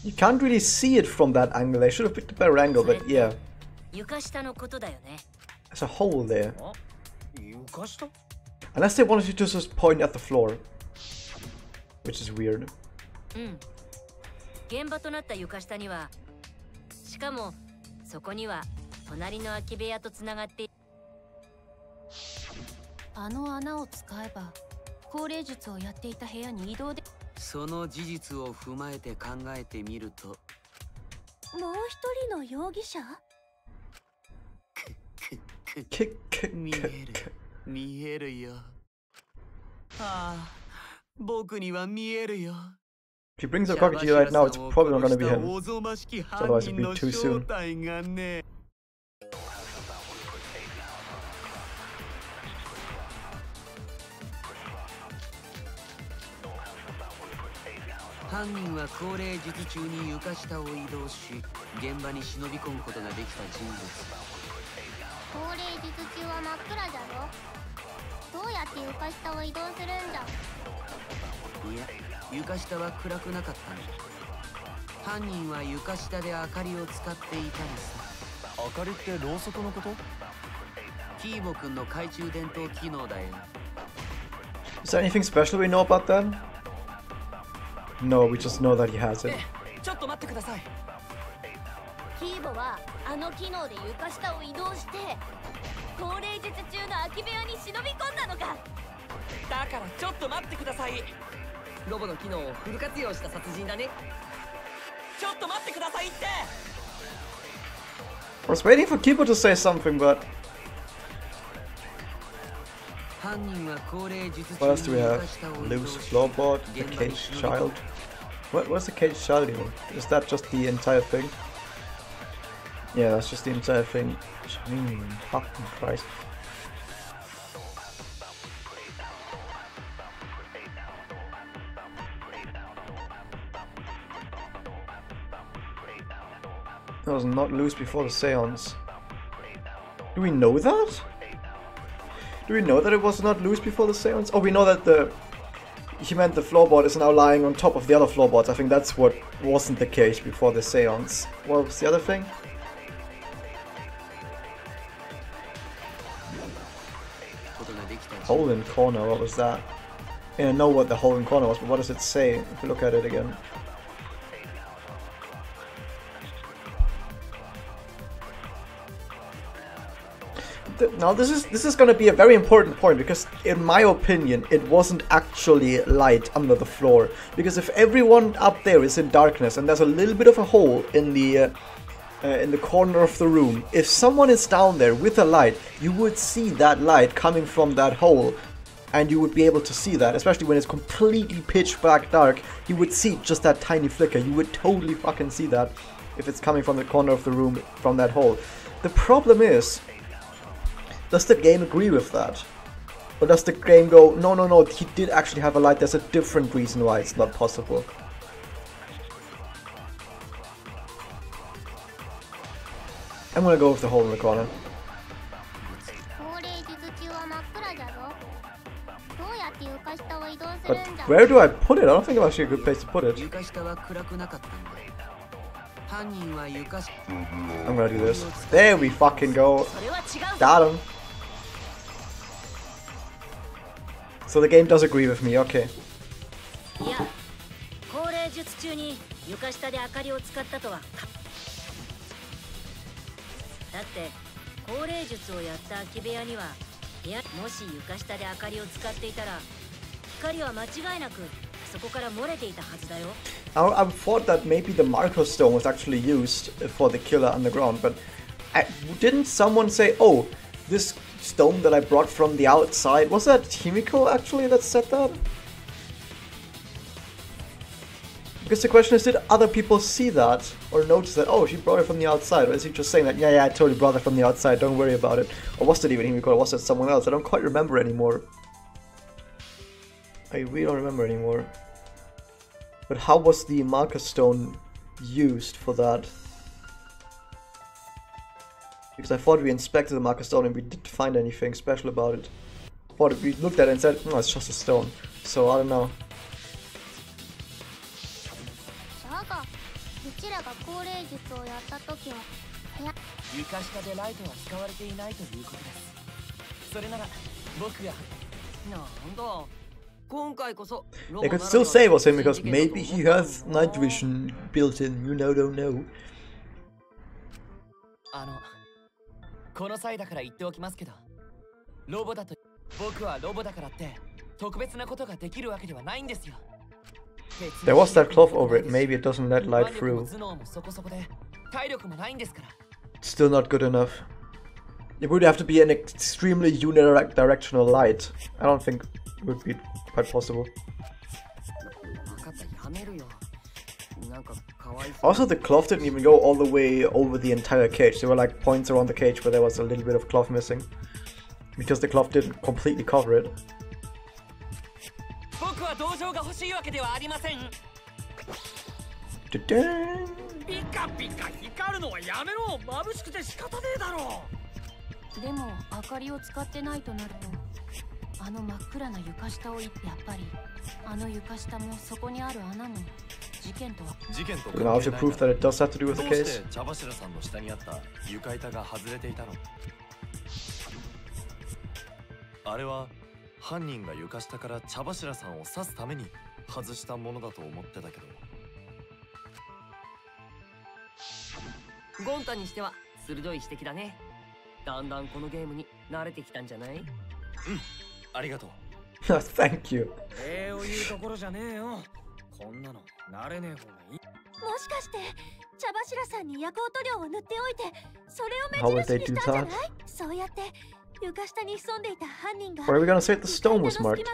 You can't really see it from that angle. They should have picked a better angle, but yeah. 床下のことだよね。 There's a hole there. 床下 Unless they wanted you to just point at the floor. Which is weird. うん。現場となった床下には、しかもそこには隣の空き部屋とつながって。あの穴を使えば高齢術をやっていた部屋に移動で。その事実を踏まえて考えてみると、もう一人の容疑者？見えるよ。ああ、僕には見えるよ。 If he brings a crocodile right now, it's probably not gonna be him. Otherwise it'd be too soon. 犯人は高齢術中に床下を移動し、現場に忍び込むことができた人物。高齢術中は真っ暗じゃろ。どうやって床下を移動するんじゃ。いや、床下は暗くなかったの。犯人は床下で明かりを使っていたのさ。明かりってろうそくのこと？キーボくんの懐中電灯機能だよ。Is there anything special we know about that? No, we just know that he has it. ちょっと待ってください。キーボはあの機能で床下を移動して高齢術中の空き部屋に忍び込んだのか。だからちょっと待ってください。ロボの機能をフル活用した殺人だね。ちょっと待ってくださいって。 I was waiting for Kibo to say something, but what else do we have? Loose floorboard, the caged child. What's the caged child even? Is that just the entire thing? Yeah, that's just the entire thing. Fucking Christ. That was not loose before the seance. Do we know that? Do we know that it was not loose before the seance? Oh, we know that he meant the floorboard is now lying on top of the other floorboards. I think that's what wasn't the case before the seance. What was the other thing? Hole in corner, what was that? I know what the hole in corner was, but what does it say if we look at it again? Now this is going to be a very important point, because in my opinion it wasn't actually light under the floor, because if everyone up there is in darkness and there's a little bit of a hole in the corner of the room, if someone is down there with a light, you would see that light coming from that hole, and you would be able to see that, especially when it's completely pitch black dark. You would see just that tiny flicker. You would totally fucking see that if it's coming from the corner of the room from that hole. The problem is, does the game agree with that? Or does the game go, no, no, no, he did actually have a light, there's a different reason why it's not possible? I'm gonna go with the hole in the corner. But where do I put it? I don't think I'm actually a good place to put it. I'm gonna do this. There we fucking go. Got him. So the game does agree with me, okay. I thought that maybe the Marco Stone was actually used for the killer underground, but didn't someone say, oh, this stone that I brought from the outside, was that Himiko actually that said that? Because the question is, did other people see that or notice that, oh, she brought it from the outside? Or is he just saying that, yeah, I totally brought it from the outside, don't worry about it? Or was it even Himiko, or was it someone else? I don't quite remember anymore. I really don't remember anymore. But how was the marker stone used for that? Because I thought we inspected the marker stone and we didn't find anything special about it. I thought we looked at it and said, no, it's just a stone. So I don't know. うちらが高齢術をやった時は床下でライトは使われていないということです。それなら僕がなんだ今回こそ They could still say it was him because maybe he has night vision built in, you know, don't know. この際だから言っておきますけど、ロボだと僕はロボだからって特別なことができるわけではないんですよ。There was that cloth over it, maybe it doesn't let light through. 頭脳もそこそこで体力もないんですから。 Still not good enough. It would have to be an extremely unidirectional light. I don't think it would be quite possible. Also, the cloth didn't even go all the way over the entire cage. There were like points around the cage where there was a little bit of cloth missing. Because the cloth didn't completely cover it. 僕は同情が欲しいわけではありません。ピカピカ光るのはやめろ。眩しくて仕方ねえだろ。でも明かりを使ってないとなると、あの真っ暗な床下をやっぱりあの床下もそこにある穴も事件とは。Now to prove that it does have to do with the case. どうして茶柱さんの下にあった床板が外れていたの？あれは犯人が床下から茶柱さんを刺すために外したものだと思ってたけど。ゴンタにしては鋭い指摘だね。だんだんこのゲームに慣れてきたんじゃない？ありがとう。Thank you. を言うところじゃねえよ。こんなの慣れねえ方がいい。もしかして茶柱さんに夜光塗料を塗っておいてそれを目印にしたんじゃない？そうやって床下に潜んでいた犯人が Where are we gonna say the stone was marked?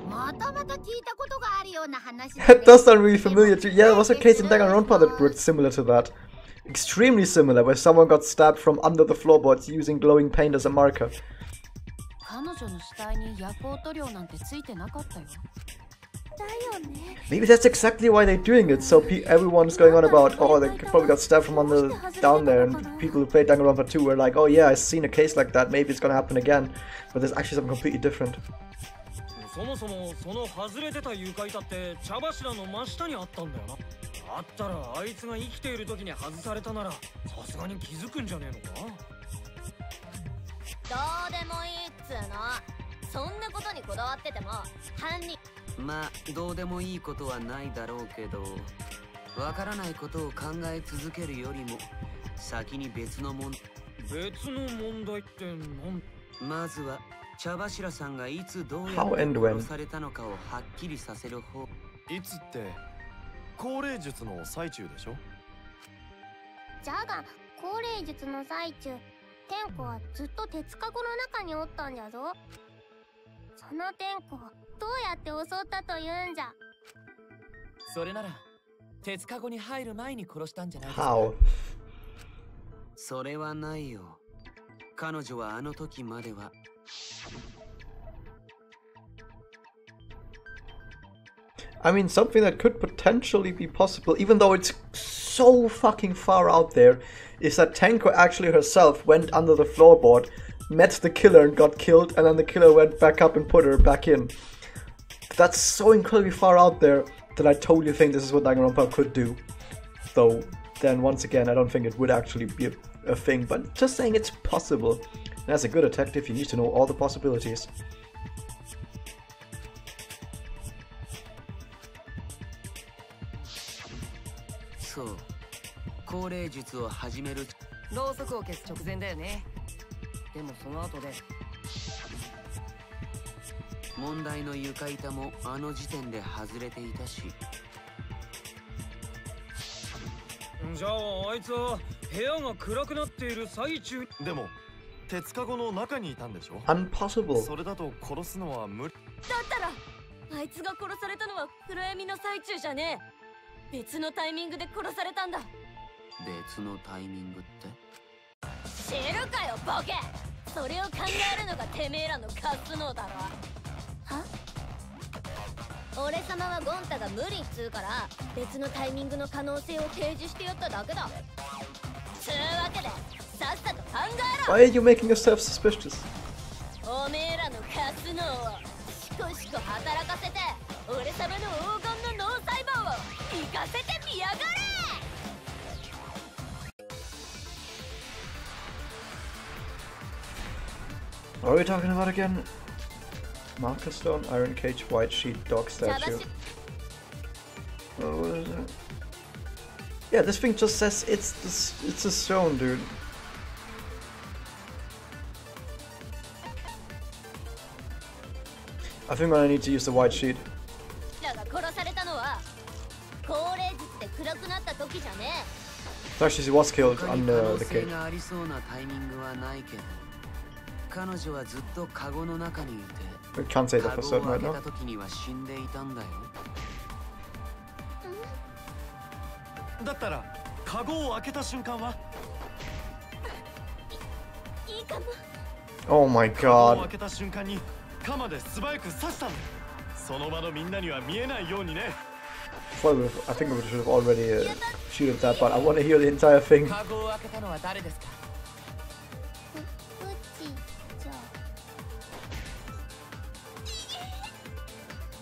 またまた聞いたことがあるような話。That does sound really familiar too. Yeah, there was a case in Danganronpa that worked similar to that. Extremely similar, where someone got stabbed from under the floorboards using glowing paint as a marker. 彼女の死体に夜光塗料なんてついてなかったよ。 Maybe that's exactly why they're doing it, so everyone's going on about, oh, they probably got stabbed from under down there, and people who played Danganronpa 2 were like, oh yeah, I've seen a case like that, maybe it's gonna happen again, but there's actually something completely different. そもそもその外れてた床板って茶柱の真下にあったんだよな。あったらあいつが生きている時に外されたならさすがに気づくんじゃねえのか？どうでもいいっつうの。そんなことにこだわってても犯人。まあどうでもいいことはないだろうけど、わからないことを考え続けるよりも先に別の問題って何？まずは茶柱さんがいつどうやって殺されたのかをはっきりさせる方。いつって高齢術の最中でしょ？じゃが高齢術の最中、天子はずっと鉄かごの中におったんじゃぞ。その天子をどうやって襲ったというんじゃ？それなら鉄かごに入る前に殺したんじゃないですか？ How? それはないよ。彼女はあの時までは。I mean, something that could potentially be possible, even though it's so fucking far out there, is that Tenko actually herself went under the floorboard, met the killer and got killed, and then the killer went back up and put her back in. That's so incredibly far out there that I totally think this is what Danganronpa could do. Though, then once again, I don't think it would actually be a thing, but just saying it's possible. And as a good detective, you need to know all the possibilities. そう、高齢術を始める。ろうそくを消す直前だよね。でもその後で問題の床板もあの時点で外れていたし。じゃああいつは部屋が暗くなっている最中。でも鉄かごの中にいたんでしょ？ Impossible. それだと殺すのは無理。だったらあいつが殺されたのは暗闇の最中じゃねえ。別のタイミングで殺されたんだ。別のタイミングって？知るかよボケ。それを考えるのがてめえらのカス脳だろ。は？俺様はゴンタが無理っつうから別のタイミングの可能性を提示してやっただけだ。つうわけでさっさと考えろ。 Why are you making yourself suspicious? おめえらのカス脳をシコシコ働かせて俺様の黄金の脳細胞を生かせてみりやがれ。 What are we talking about again? Marker stone, iron cage, white sheet, dog statue. Oh, what is it? Yeah, this thing just says it's a stone, dude. I think I need to use the white sheet. Actually, she was killed under the cage. We can't say that for certain right now. だったらカゴを開けた瞬間は？いいかも。 Oh my カゴを god. 開けた瞬間に鎌で素早く刺したんだ。その場のみんなには見えないようにね。I think we should have already shooted that, but I want to hear the entire thing. カゴを開けたのは誰ですか？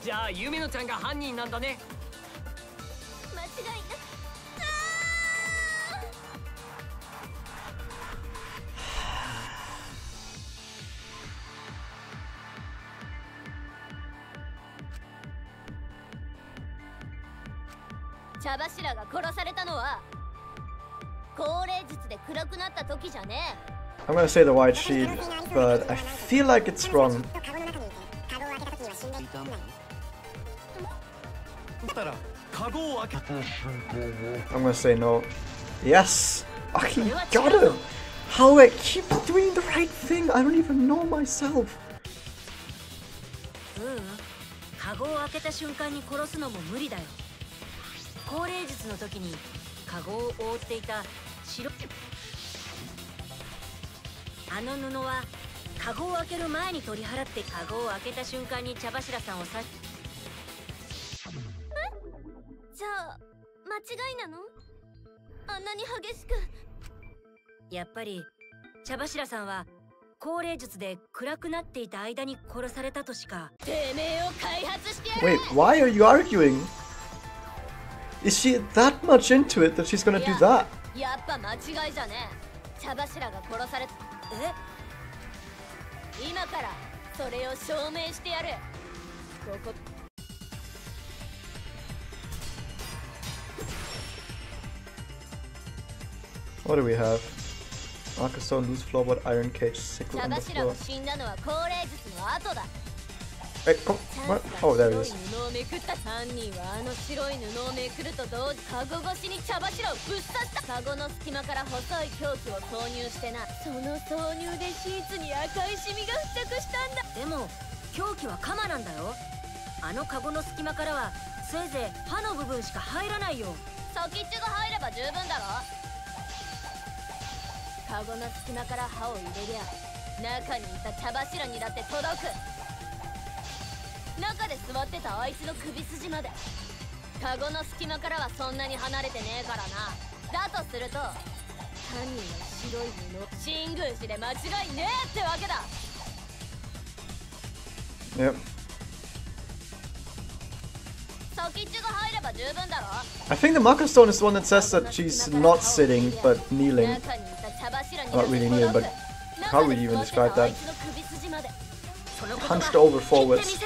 じゃあユメノちゃんが犯人なんだね。間違いなく。茶柱が殺されたのは高齢術で暗くなった時じゃねえ。 I'm gonna say the white sheet, but I feel like it's wrong. I'm gonna say no. Yes! Fucking got him! How I keep doing the right thing? I don't even know myself. カゴを開けた瞬間に殺すのも無理だよ。高齢術の時にカゴを覆っていた白あの布はカゴを開ける前に取り払ってカゴを開けた瞬間に茶柱さんを刺し。じゃあ間違いなの？あんなに激しく。やっぱり茶柱さんは高齢術で暗くなっていた間に殺されたとしか。てめえを開発してやる。 Wait, why are you arguing? Is she that much into it that she's gonna do that? やっぱ間違いじゃねえ。茶柱が殺され今からそれを証明してやる。ここ What do we have? Marker stone, loose floorboard, iron cage, sickle 茶 on the 柱 floor. が死んだのは高齢術の後だ。 Hey, come. What? Oh, there it is. 布をめくった3人はあの白い布をめくると同時カゴ越しに茶柱をぶっ刺した。カゴの隙間から細い凶器を投入してな。その投入でシーツに赤いシミが付着したんだ。でも凶器は鎌なんだよ。あのカゴの隙間からはせいぜい刃の部分しか入らないよ。先っちょが入れば十分だろ。カゴの隙間から刃を入れりゃ中にいた茶柱にだって届く。中で座ってたあいつの首筋まで。カゴの隙間からはそんなに離れてねえからな。だとすると犯人は白い布新宮寺で間違いねえってわけだ。 Yep. 先っちょが入れば十分だろ。 I think the marker stone is the one that says that she's not sitting but kneeling. 中にいた茶柱に Not really kneeling, but how would you even describe that? 首筋まで。 Hunched over forwards.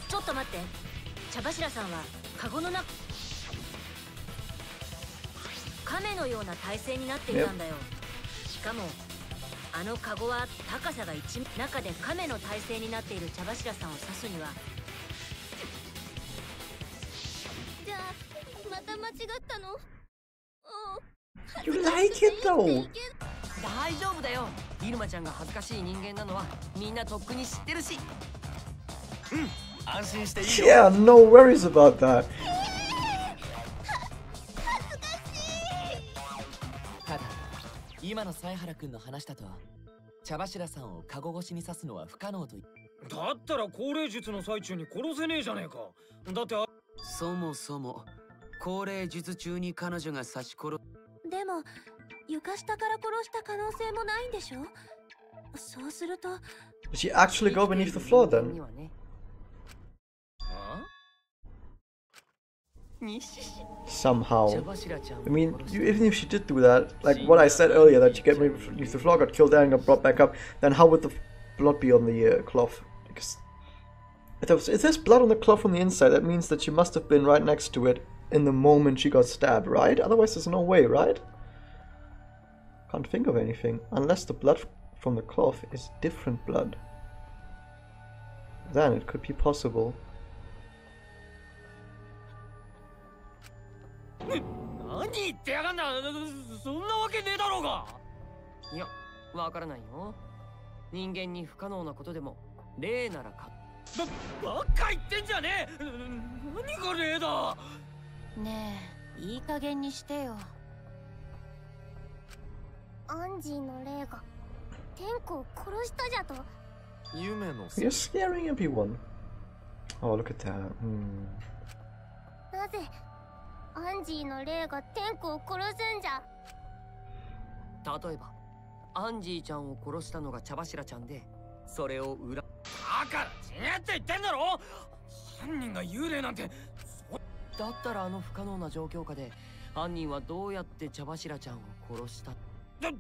ちょっと待って。茶柱さんはカゴの中亀のような体勢になっていたんだよ。しかもあのカゴは高さが1中で亀の体勢になっている茶柱さんを刺すには。じゃあまた間違ったの？ You like it though. 大丈夫だよ。イルマちゃんが恥ずかしい人間なのはみんなとっくに知ってるし。安心していいよ。 Yeah, no worries about that. ただ今の犀原君の話だと茶柱さんをカゴ越しに刺すのは不可能と。だったら高齢術の最中に殺せねえじゃねえか。だってそもそも高齢術中に彼女が刺し殺でも床下から殺した可能性もないんでしょ。そうすると Did she actually go beneath the floor then? Somehow. I mean, even if she did do that, like what I said earlier, that she get rid of the floor, got killed there and got brought back up, then how would the blood be on the cloth? Because if there's blood on the cloth from the inside, that means that she must have been right next to it in the moment she got stabbed, right? Otherwise there's no way, right? Can't think of anything. Unless the blood from the cloth is different blood. Then it could be possible. 何言ってやがんだ。そんなわけねえだろうが。いや、わからないよ。人間に不可能なことでも例ならか。ばっか言ってんじゃねえ。何が例だ。ねえ、いい加減にしてよ。アンジーの霊が天子を殺したじゃと。夢の。You're scaring everyone. Oh, look at that. なぜアンジーの霊が天子を殺すんじゃ。例えば、アンジーちゃんを殺したのが茶柱ちゃんで、それを裏。だから違って言ってんだろ。犯人が幽霊なんて。だったらあの不可能な状況下で犯人はどうやって茶柱ちゃんを殺した。だか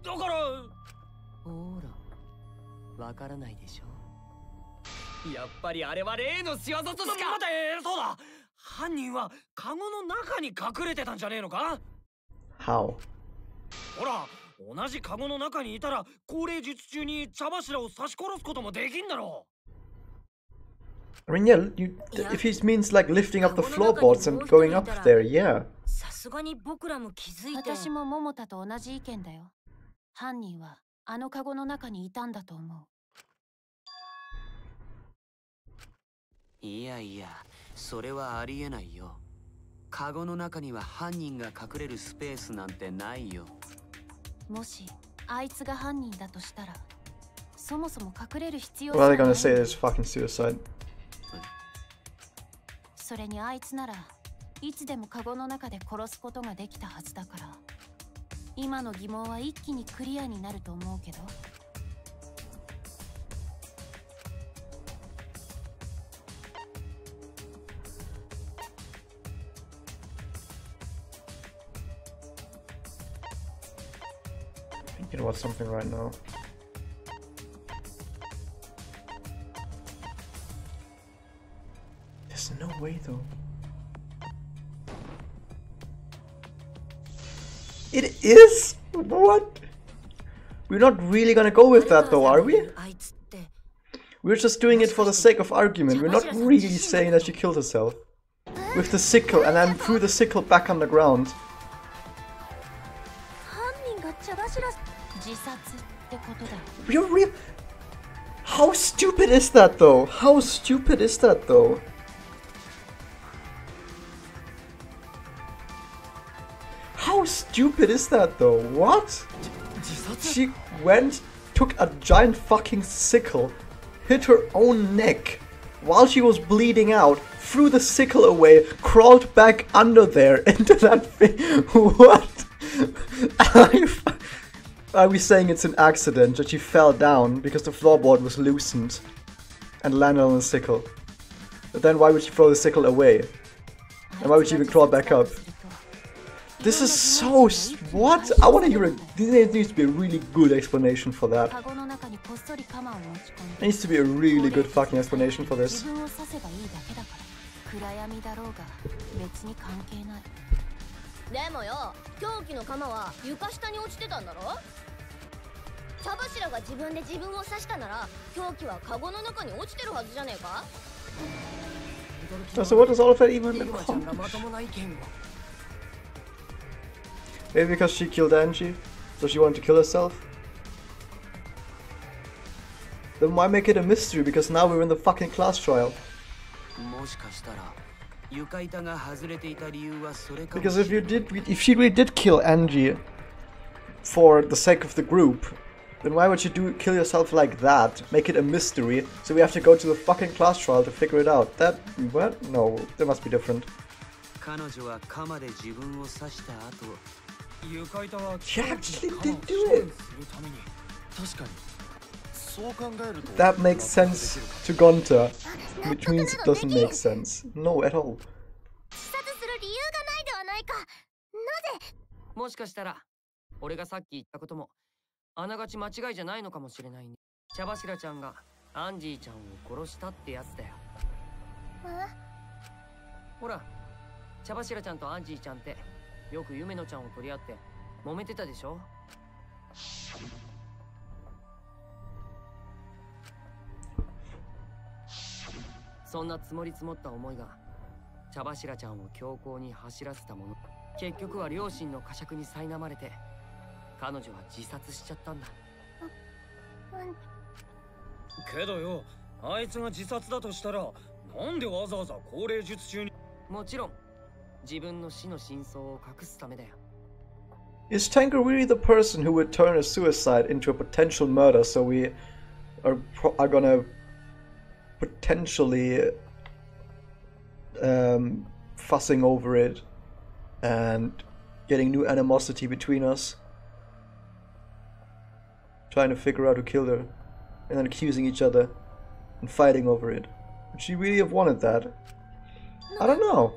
らほら、わからないでしょ。やっぱりあれは霊の仕業としか。待て、そうだ。犯人はカゴの中に隠れてたんじゃねえのか。 How? ほら、同じカゴの中にいたら高齢術中に茶柱を刺し殺すこともできんだろう。I mean, yeah, if he means like lifting up the floorboards and going up there, yeah. さすがに僕らも気づいて。私も桃田と同じ意見だよ。犯人はあのカゴの中にいたんだと思う。いやいや、それはありえないよ。カゴの中には犯人が隠れるスペースなんてないよ。もしあいつが犯人だとしたら、そもそも隠れる必要 What are they gonna say? There's fucking suicide. それにあいつならいつでもカゴの中で殺すことができたはずだから、今の疑問は一気にクリアになると思うけど。Thinking about something right now. There's no way though. It is? What? We're not really gonna go with that though, are we? We're just doing it for the sake of argument. We're not really saying that she killed herself. With the sickle and then threw the sickle back on the ground. You're real. How stupid is that though? How stupid is that though? How stupid is that though? What? She went, took a giant fucking sickle, hit her own neck while she was bleeding out, threw the sickle away, crawled back under there into that thing. What? Are we saying it's an accident that she fell down because the floorboard was loosened and landed on the sickle? But then why would she throw the sickle away? And why would she even crawl back up? This is so... What? I want to hear a... There needs to be a really good explanation for that. There needs to be a really good fucking explanation for this. でもよ、凶器の鎌は床下に落ちてたんだろ。茶柱が自分で自分を刺したなら、凶器はカゴの中に落ちてるはずじゃねえか。So what does all of that even accomplish? Maybe because she killed Angie, so she wanted to kill herself? Then why make it a mystery? Because now we're in the fucking class trial. Because if she really did kill Angie for the sake of the group, then why would you kill yourself like that? Make it a mystery, so we have to go to the fucking class trial to figure it out. That... what? No, that must be different. She actually did do it! That makes sense to Gonta, which means it doesn't make sense. No, at all. もしかしたら俺がさっき言ったこともあながち間違いじゃないのかもしれないね。茶柱ちゃんがアンジーちゃんを殺したってやつだよ。ほら、茶柱ちゃんとアンジーちゃんってよく夢野ちゃんを取り合って揉めてたでしょ。そんな積もり積もった思いが茶柱ちゃんを強行に走らせたもの。結局は両親の呵責に苛まれて彼女は自殺しちゃったんだ。けどよ、あいつが自殺だとしたらなんでわざわざ高齢術中に。もちろん自分の死の真相を隠すためだよ。Is Tanker really the person who would turn a suicide into a potential murder? So we are gonna potentially fussing over it and getting new animosity between us, trying to figure out who killed her, and then accusing each other and fighting over it. Would she really have wanted that? I don't know.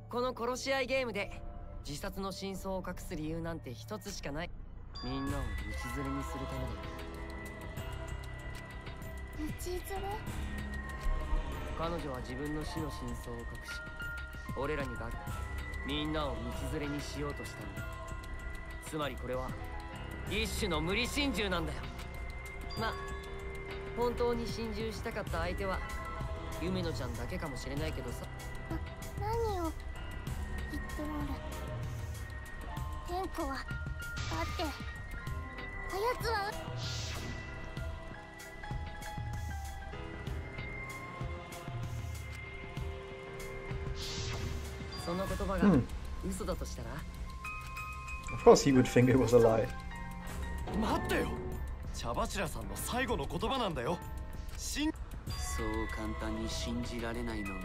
この殺し合いゲームで自殺の真相を隠す理由なんて一つしかない。みんなを道連れにするためだよ。道連れ？彼女は自分の死の真相を隠し、俺らにがみんなを道連れにしようとしたんだ。つまりこれは一種の無理心中なんだよ。まあ本当に心中したかった相手は夢野ちゃんだけかもしれないけどさ。何を言っておる。天子はだってあやつは。その言葉が嘘だとしたら、Of course he would think it was a lie. 待ってよ。茶柱さんの最後の言葉なんだよ。そう簡単に信じられないのが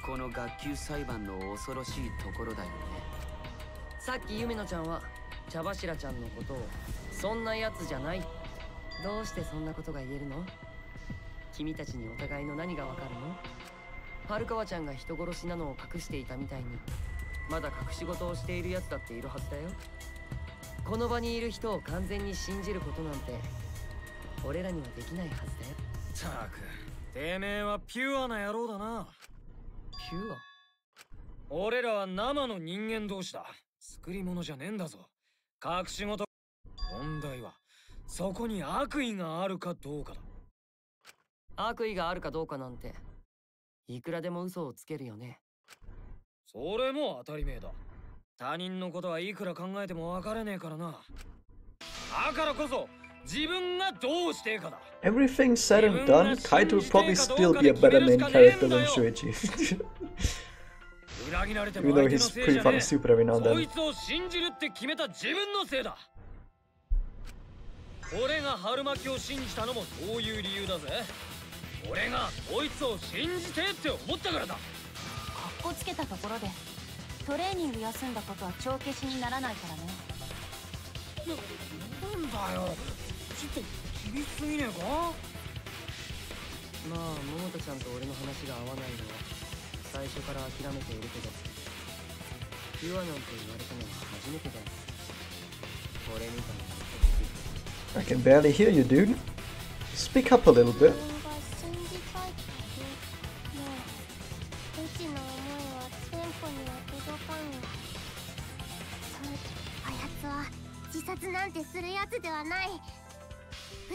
この学級裁判の恐ろしいところだよね。さっき夢野ちゃんは茶柱ちゃんのことをそんなやつじゃない。どうしてそんなことが言えるの？君たちにお互いの何がわかるの？春川ちゃんが人殺しなのを隠していたみたいにまだ隠し事をしているやつだっているはずだよ。この場にいる人を完全に信じることなんて俺らにはできないはずだよ。ったく、てめえはピュアな野郎だな。ピュア？俺らは生の人間同士だ。作り物じゃねえんだぞ。隠し事。問題はそこに悪意があるかどうかだ。悪意があるかどうかなんていくらでも嘘をつけるよね。それも当たり前だ。他人のことはいくら考えても分からねえからな。だからこそ自分がどうしていいかだ。 Everything said and done, Kaito would probably still be a better main character than Shuichi. Even though he's pretty fucking stupid every now and then. そいつを信じるって決めた自分のせいだ。俺が春巻きを信じたのもそういう理由だぜ。俺がこいつを信じてって思ったからだ。かっこつけたところでトレーニング休んだことは帳消しにならないからね。なんだよ、ちょっと厳しすぎねえか。まあ桃田ちゃんと俺の話が合わないのは最初から諦めているけど、ピュアなんて言われたのは初めてだよ。俺みたいな。I can barely hear you, dude. Speak up a little bit. 自殺なんてするやつではない。う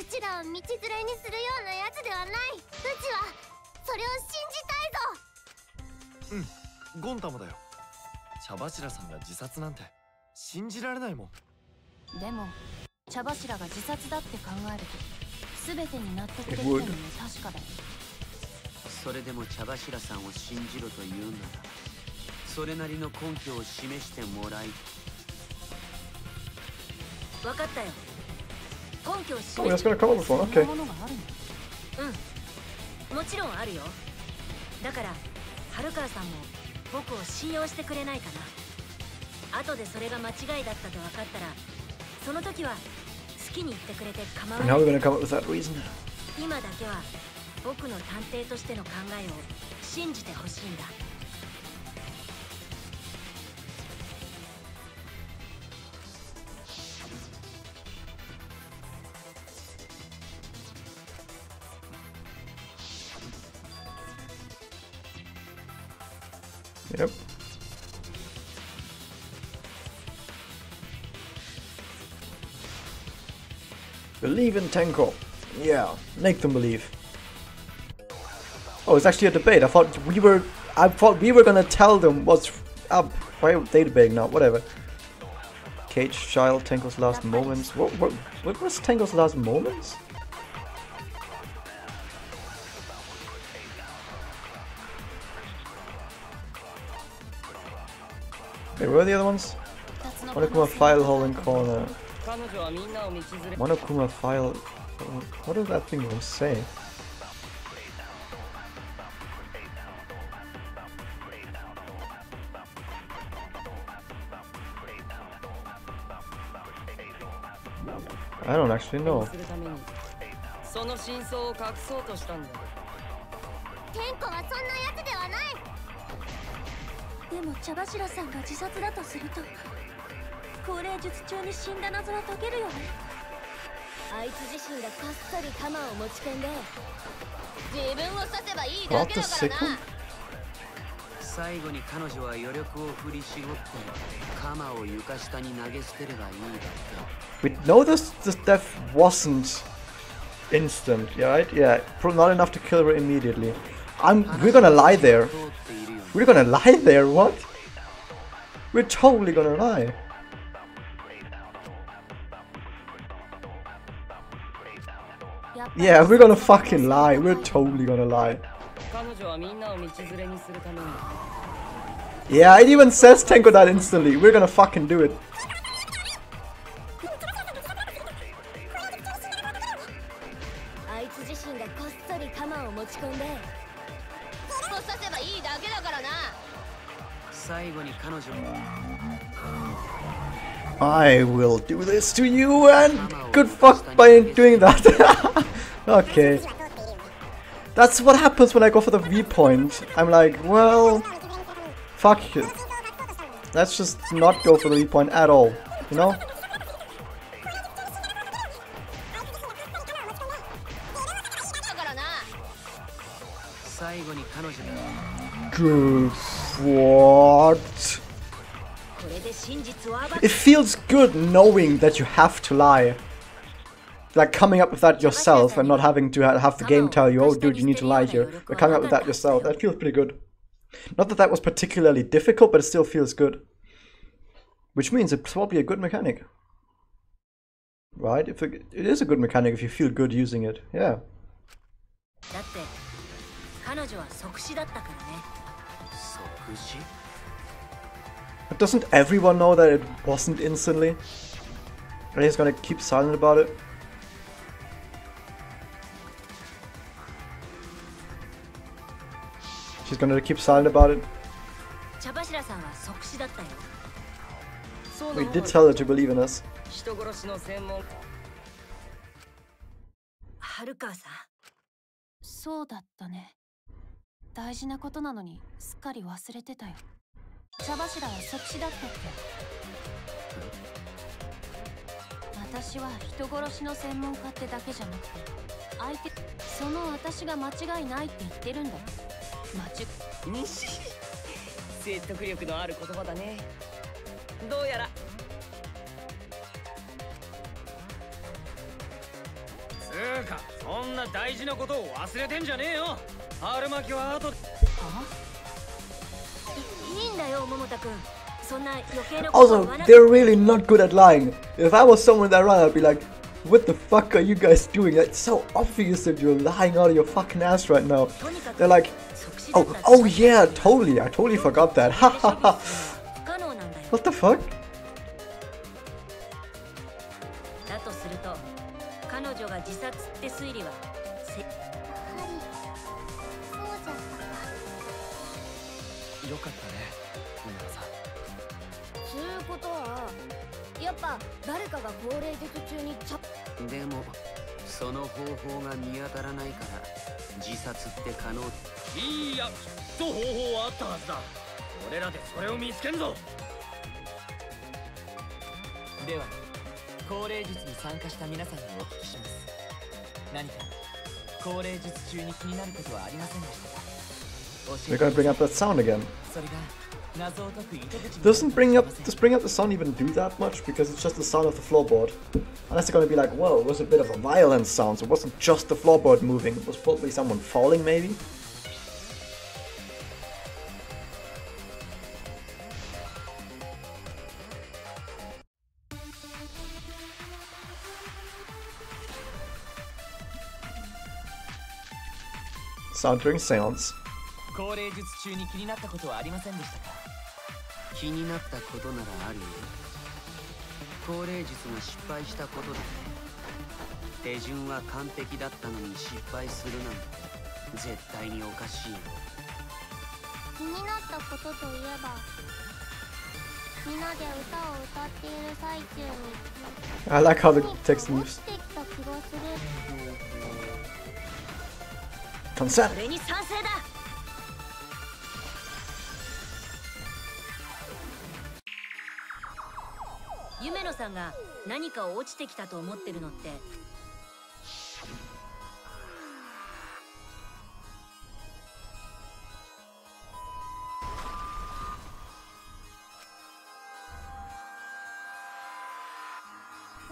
ちらを道連れにするようなやつではない。うちはそれを信じたいぞ。うん、ゴンタもだよ。茶柱さんが自殺なんて信じられないもん。でも茶柱が自殺だって考えると全てに納得できるのも確かだよ。それでも茶柱さんを信じろと言うならそれなりの根拠を示してもらい。分かったよ。根拠を示して Oh, that's gonna come up with one. Okay. うん、もちろんあるよ。だから春川さんも僕を信用してくれないかな。後でそれが間違いだったと分かったらその時は好きに言ってくれて構わない。 And how are we gonna come up with that reason? 今だけは僕の探偵としての考えを信じてほしいんだ。Yep. Believe in Tenko. Yeah, make them believe. Oh, it's actually a debate. I thought we were gonna tell them what's up. Why are they debating now? Whatever. Cage Child, Tenko's last moments. What was Tenko's last moments? Wait, where are the other ones? Monokuma file holding corner. Monokuma file. What does that thing even say? I don't actually know. その真相を隠そうとしたんだ。天子はそんなやつではない。でも茶柱さんが自殺だとすると、高齢術中に死んだ謎は解けるよね。あいつ自身がこっそり鎌を持ち込んで自分を刺せばいいだけだからな。最後に彼女は余力を振り絞って鎌を床下に投げ捨てればいいだけ。 We know this death wasn't instant, right? Yeah, not enough to kill her immediately. We're gonna lie there. We're gonna lie there, what? We're totally gonna lie. Yeah, we're gonna fucking lie. We're totally gonna lie. Yeah, it even says Tenko died instantly. We're gonna fucking do it. I will do this to you, and good fuck by doing that. Okay. That's what happens when I go for the V point. I'm like, well, fuck it. Let's just not go for the V point at all, you know? Good. What? It feels good knowing that you have to lie. Like coming up with that yourself and not having to have the game tell you, oh dude, you need to lie here. But coming up with that yourself, that feels pretty good. Not that that was particularly difficult, but it still feels good. Which means it's probably a good mechanic. Right? It is a good mechanic if you feel good using it, yeah. But doesn't everyone know that it wasn't instantly? And he's gonna keep silent about it? She's gonna keep silent about it? We did tell her to believe in us. はるかさん、そうだったね。大事なことなのにすっかり忘れてたよ。茶柱は即死だったって。私は人殺しの専門家ってだけじゃなくて、相手その私が間違いないって言ってるんだよ。説得力のある言葉だね。どうやらつーか、そんな大事なことを忘れてんじゃねえよ。春巻きは後で。いいんだよ、桃田君。そんな余計な。Also, they're really not good at lying. If I was someone that ran, I'd be like, what the fuck are you guys doing? It's so obvious that you're lying out of your fucking ass right now. They're like, oh yeah, totally. I totally forgot that. Hahaha. What the fuck? Deもその方法が見当たらないから自殺って可能。いや、きっと方法はあったはずだ。俺らでそれを見つけんぞ。では高齢術に参加した皆さんにお聞きします。何か高齢術中に気になることはありませんでしたか？ We're gonna bring up that sound again. それが Does bringing up the sound even do that much? Because it's just the sound of the floorboard. Unless they're gonna be like, whoa, it was a bit of a violent sound, so it wasn't just the floorboard moving, it was probably someone falling maybe? Sound during seance. 高齢術中に気になったことはありませんでしたか？気になったことならあるよ。高齢術が失敗したことだね。手順は完璧だったのに失敗するなんて絶対におかしいよ。気になったことといえば、みんなで歌を歌っている最中に I like how the text moves. Consent. それに賛成だ。夢野さんが何か落ちてきたと思ってるのって。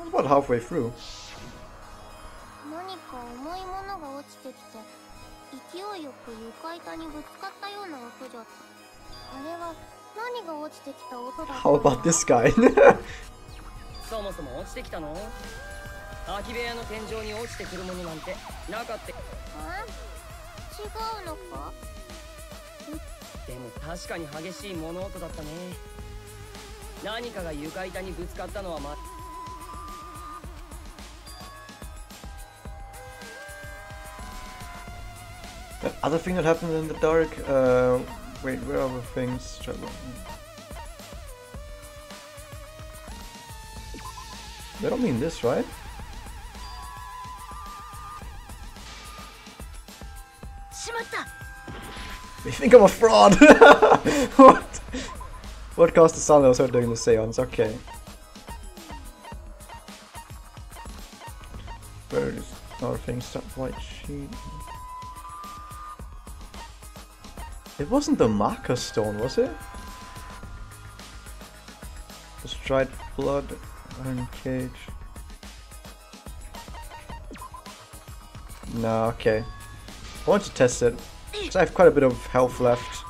About halfway through. 何か重いものが落ちてきて勢いよく床板にぶつかったような音じゃった。あれは何が落ちてきた音だった。 How about this guy? そもそも落ちてきたの？空き部屋の天井に落ちてくるものなんてなかった。違うのか？でも確かに激しい物音だったね。何かが床板にぶつかったのはThe other thing that happened in the dark, wait, where are the things? They don't mean this, right? They think I'm a fraud! What? What caused the sound I was doing the seance? Okay. Where is our thing? Stop white sheet. It wasn't the marker stone, was it? Just dried blood, iron cage. No, okay. I want to test it. Because I have quite a bit of health left.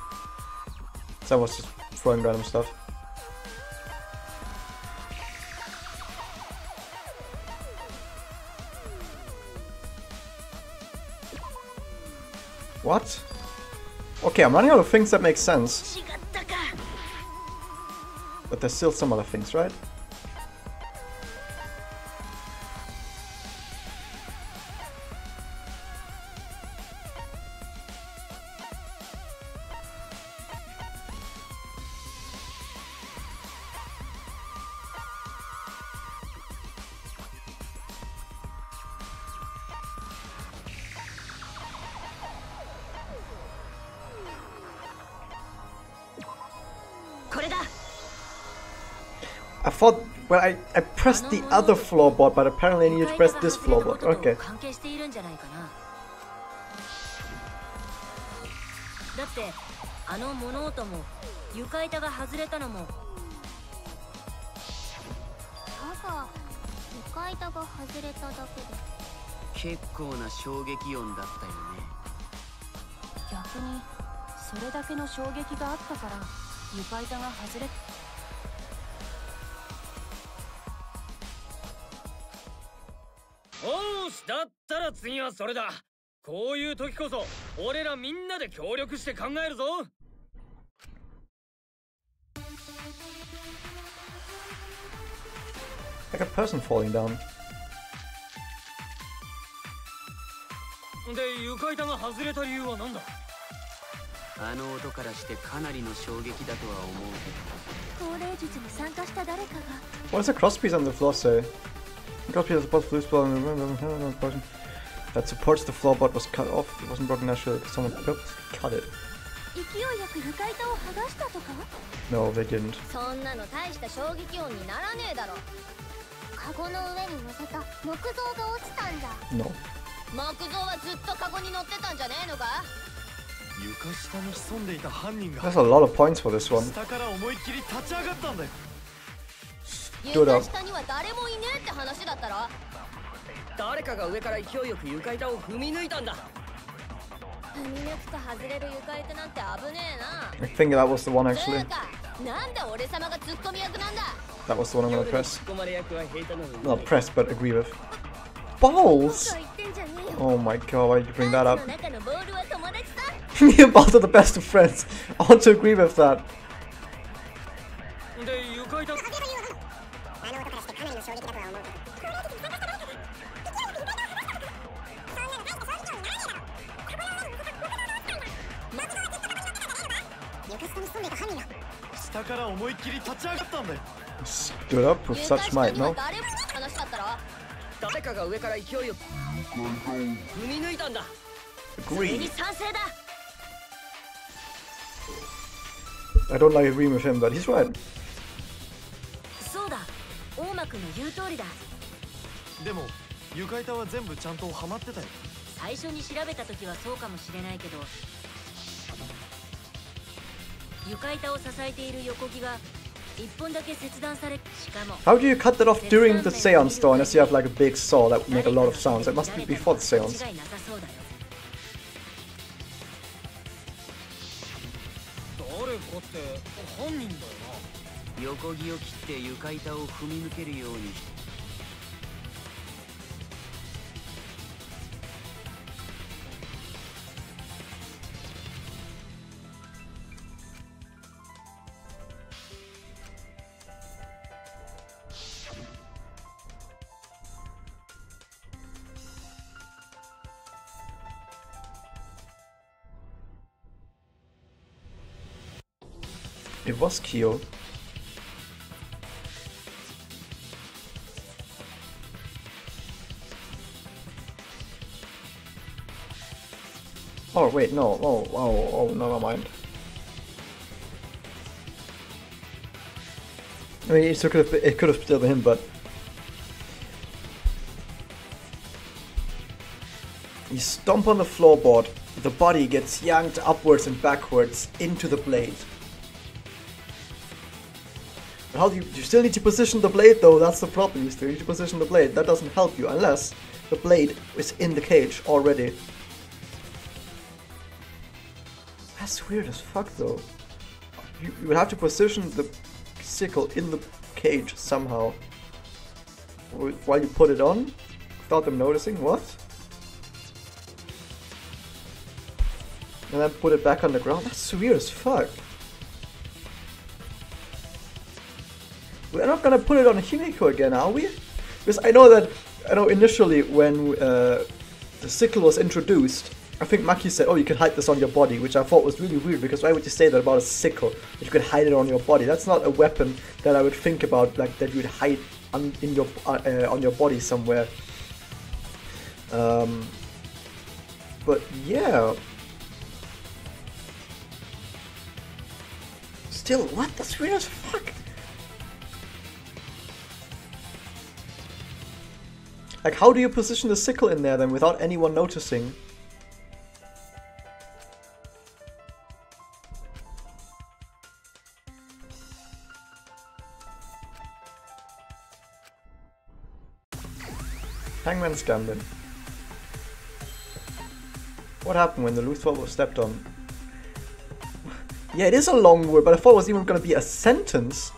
So I was just throwing random stuff. What? Okay, I'm running out of things that make sense. But there's still some other things, right? I thought, well, I pressed the other floorboard, but apparently I needed to press this floorboard. Okay. だってあの物音も床板が外れたのも。ただ床板が外れただけで。結構な衝撃音だったよね。逆にそれだけの衝撃があったから床板が外れ。おーし、だったら次はそれだ。こういう時こそ俺らみんなで協力して考えるぞ。Like a person falling down. で、床板が外れた理由は何だ？あの音からしてかなりの衝撃だとは思うけど。高齢術に参加した誰かが。 What does the crosspiece on the floor say? The crosspiece supports the floorboard that supports the floorboard was cut off. It wasn't broken naturally because someone purposely cut it. 勢いよく床板を剥がしたとか？ No, they didn't. そんなの大した衝撃音にならねえだろ。カゴの上に乗せた木像が落ちたんだ。 No. 木像はずっとカゴに乗ってたんじゃねえのか？ That's a lot of points for this one. Do it up. 誰かが上から勢いよく床板を踏み抜いたんだ。踏み抜くと外れる床板なんて危ねえな。 I think that was the one actually. なんで俺様がツッコミ役なんだ。 That was the one I'm gonna press. 突っ込まれ役は下手なのに。 Not press, but agree with. Balls! Oh my god, why did you bring that up? You're both are the best of friends. I want to agree with that. で床板。Stood up with such might, no? 誰かが上から勢いよく踏み抜いたんだ。 Agree. I don't like agreeing with him, but he's right. そうだ、大間くんの言う通りだ。でも床板は全部ちゃんとはまってたよ。最初に調べた時はそうかもしれないけど、床板を支えている横木が一本だけ切断され、しかも How do you cut that off during the seance though, unless you have like a big saw that would make a lot of sounds? It must be before the seance. 誰かって犯人だよな。横木を切って床板を踏み抜けるように。It was Kyo. Oh wait, no. Oh, never mind. I mean, it could have still been him, but you stomp on the floorboard. The body gets yanked upwards and backwards into the blade. How do you still need to position the blade though? That's the problem. You still need to position the blade. That doesn't help you unless the blade is in the cage already. That's weird as fuck though. You would have to position the sickle in the cage somehow while you put it on without them noticing. What? And then put it back on the ground. That's weird as fuck. We're not gonna put it on Himiko again, are we? Because I know initially when the sickle was introduced, I think Maki said, oh, you can hide this on your body, which I thought was really weird, because why would you say that about a sickle? That you could hide it on your body? That's not a weapon that I would think about, like, that you would hide on your body somewhere. But yeah. Still, what? That's weird as fuck. Like, how do you position the sickle in there then without anyone noticing? Hangman's Gambit. What happened when the Luthor was stepped on? Yeah, it is a long word, but I thought it was even going to be a sentence.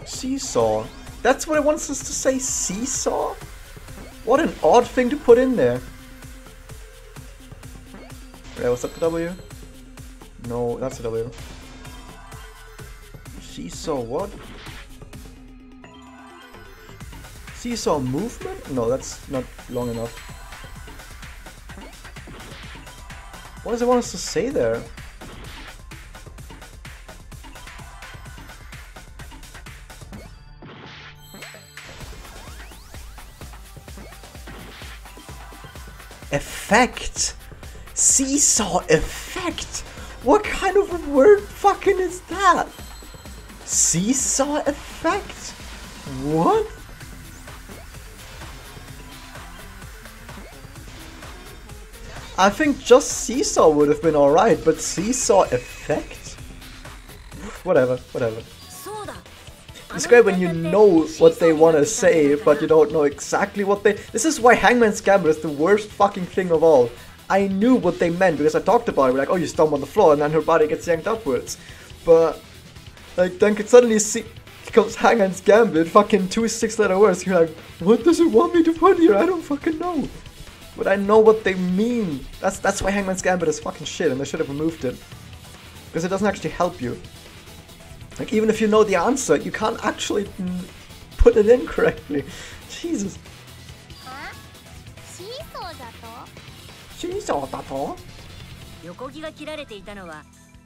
Seesaw. That's what it wants us to say, seesaw? What an odd thing to put in there. Yeah, what's up, the W? No, that's a W. Seesaw what? Seesaw movement? No, that's not long enough. What does it want us to say there? Effect! Seesaw effect? What kind of a word fucking is that? Seesaw effect? What? I think just seesaw would have been alright, but seesaw effect? Whatever, whatever. It's great when you know what they want to say, but you don't know exactly what they... This is why Hangman's Gambit is the worst fucking thing of all. I knew what they meant because I talked about it. We're like, oh, you stomp on the floor and then her body gets yanked upwards. But, like, then suddenly comes Hangman's Gambit, fucking 2 6-letter words. You're like, what does it want me to put here? I don't fucking know. But I know what they mean. That's why Hangman's Gambit is fucking shit and they should have removed it. Because it doesn't actually help you. Like, even if you know the answer, you can't actually put it in correctly. Jesus. Seesawだと? 横木が切られていたのは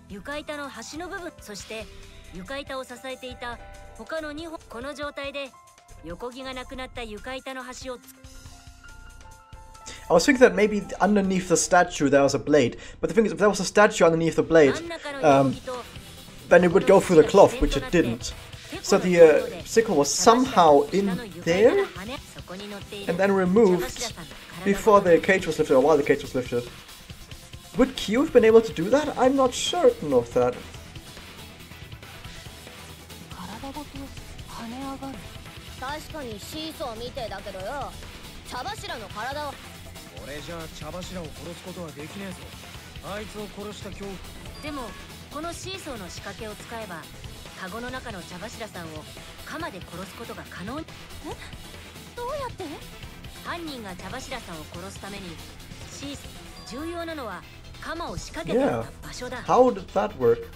床板の端の部分、そして床板を支えていた他の2本。この状態で横木がなくなった床板の端を I was thinking that maybe underneath the statue there was a blade, but the thing is, if there was a statue underneath the blade, then it would go through the cloth, which it didn't. So the sickle was somehow in there, and then removed before the cage was lifted, or while the cage was lifted. Would Q have been able to do that? I'm not certain of that. 確かにシーソーみてえだけどよ、茶柱の体を。俺じゃ茶柱を殺すことはできねえぞ。あいつを殺した恐怖。でもこのシーソーの仕掛けを使えばカゴの中の茶柱さんを鎌で殺すことが可能に。どうやって？犯人が茶柱さんを殺すためにシーソー、重要なのは鎌を仕掛けていた場所だ。How did that work?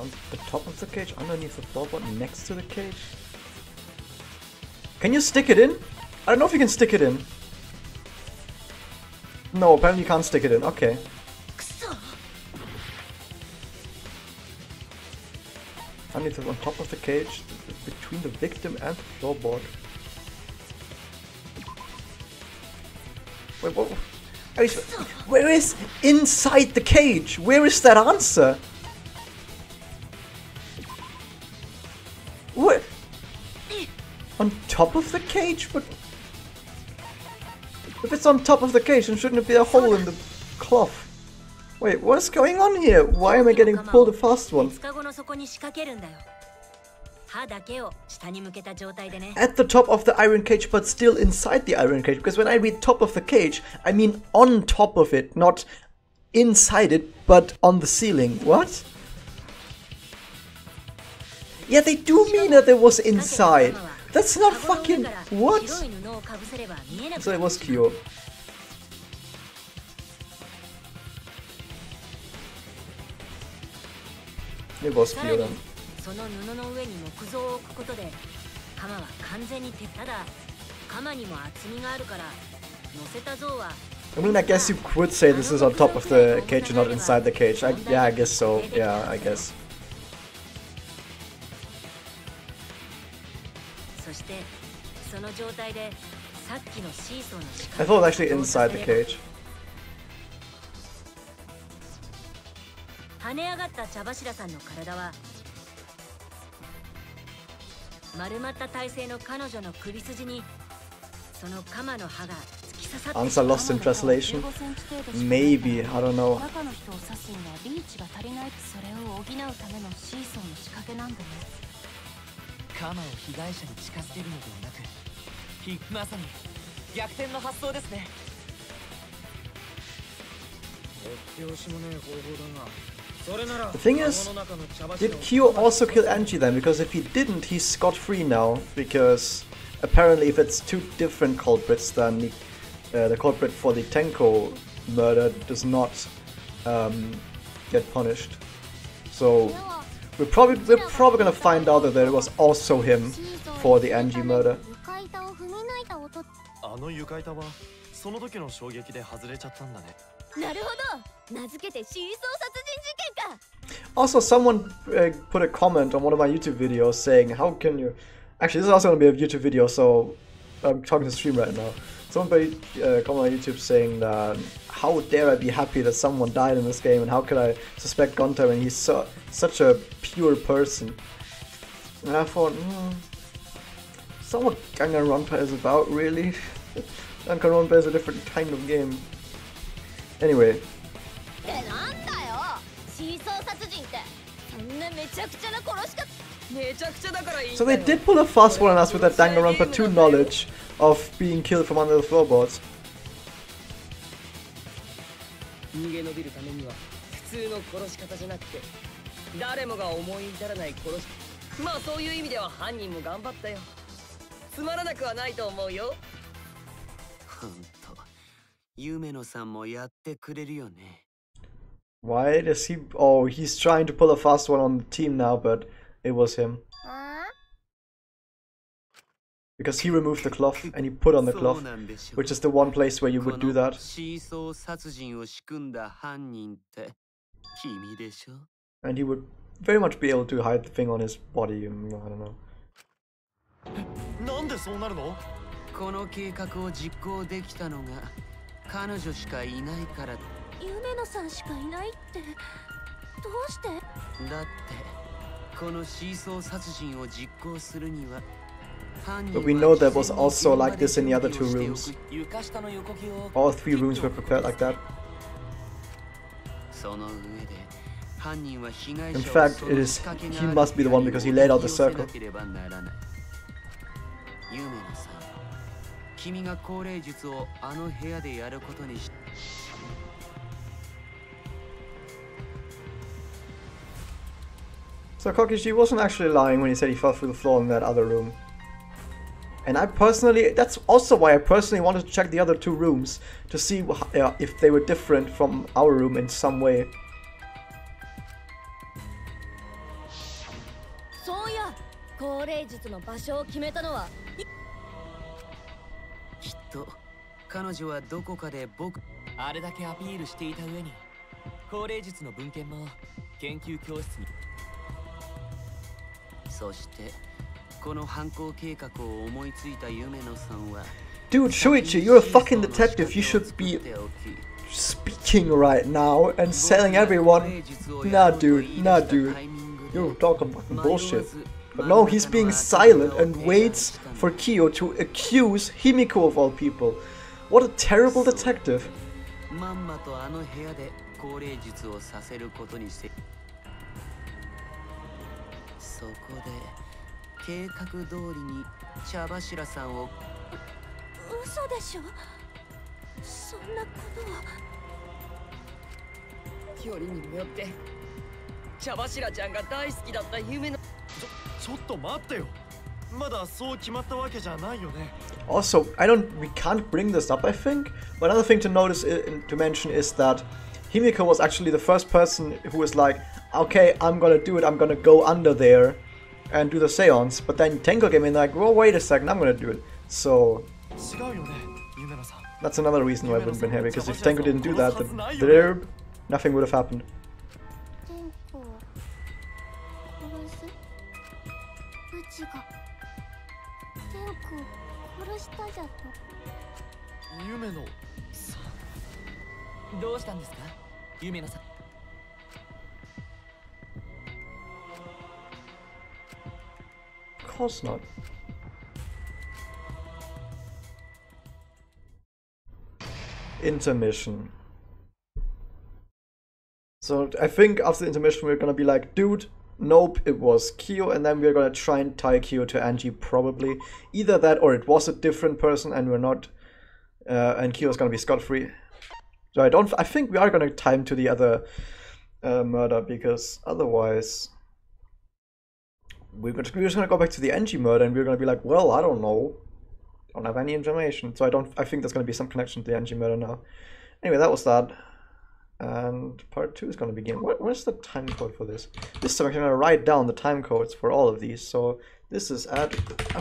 On the top of the cage, underneath the floorboard, next to the cage? Can you stick it in? I don't know if you can stick it in. No, apparently you can't stick it in. Okay. Underneath, on top of the cage, between the victim and the floorboard. Wait, what? Where is inside the cage? Where is that answer? What? On top of the cage? But if it's on top of the cage, then shouldn't it be a hole in the cloth? Wait, what is going on here? Why am I getting pulled a fast one? At the top of the iron cage, but still inside the iron cage. Because when I read top of the cage, I mean on top of it, not inside it, but on the ceiling. What? Yeah, they do mean that it was inside. That's not fucking... What? So it was Kyo. It was Kyo then. I mean, I guess you could say this is on top of the cage and not inside the cage. Yeah, I guess so. Yeah, I guess. I thought it was actually inside the cage. Answer lost in translation? Maybe, I don't know. The thing is, did Kyo also kill Angie then? Because if he didn't, he's scot-free now. Because apparently if it's two different culprits, then the culprit for the Tenko murder does not get punished. So we're probably gonna find out that it was also him for the Angie murder. Also, someone put a comment on one of my YouTube videos saying, how can you... Actually, this is also going to be a YouTube video, so I'm talking to stream right now. Someone put a comment on YouTube saying that, how dare I be happy that someone died in this game, and how could I suspect Gonta when he's such a pure person? And I thought, that's not what Danganronpa is about, really. Danganronpa is a different kind of game. Anyway. So they did pull a fast one on us with that Danganronpa 2 knowledge of being killed from under the floorboards. Why does he... Oh, he's trying to pull a fast one on the team now, but it was him. Because he removed the cloth and he put on the cloth, which is the one place where you would do that. And he would very much be able to hide the thing on his body, I don't know. But we know there was also like this in the other two rooms. All three rooms were prepared like that. In fact, he must be the one because he laid out the circle. So Kokishi wasn't actually lying when he said he fell through the floor in that other room. And I personally, that's also why I personally wanted to check the other two rooms to see if they were different from our room in some way. Dude, Shuichi, you're a fucking detective. You should be speaking right now and telling everyone. Nah, dude. Nah, dude. You're talking fucking bullshit. But no, he's being silent and waits for Kyo to accuse Himiko of all people. What a terrible detective. Also, we can't bring this up, I think. But another thing to notice, to mention, is that Himiko was actually the first person who was like, okay, I'm gonna do it, I'm gonna go under there and do the seance. But then Tenko came in like, well, wait a second, I'm gonna do it. So that's another reason why I wouldn't have been here, because if Tenko didn't do that, then nothing would have happened. Of course not. Intermission. So I think after the intermission we're gonna be like, dude, nope, it was Kyo, and then we're gonna try and tie Kyo to Angie, probably. Either that or it was a different person and we're not, and Kyo's gonna be scot-free. So I think we are gonna tie him to the other murder, because otherwise we're just gonna go back to the Angie murder and we're gonna be like, well, I don't know. Don't have any information. So I think there's gonna be some connection to the Angie murder now. Anyway, that was that. And part 2 is going to begin. What's the time code for this? This time I'm going to write down the time codes for all of these. So this is at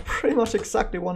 pretty much exactly 1 hour.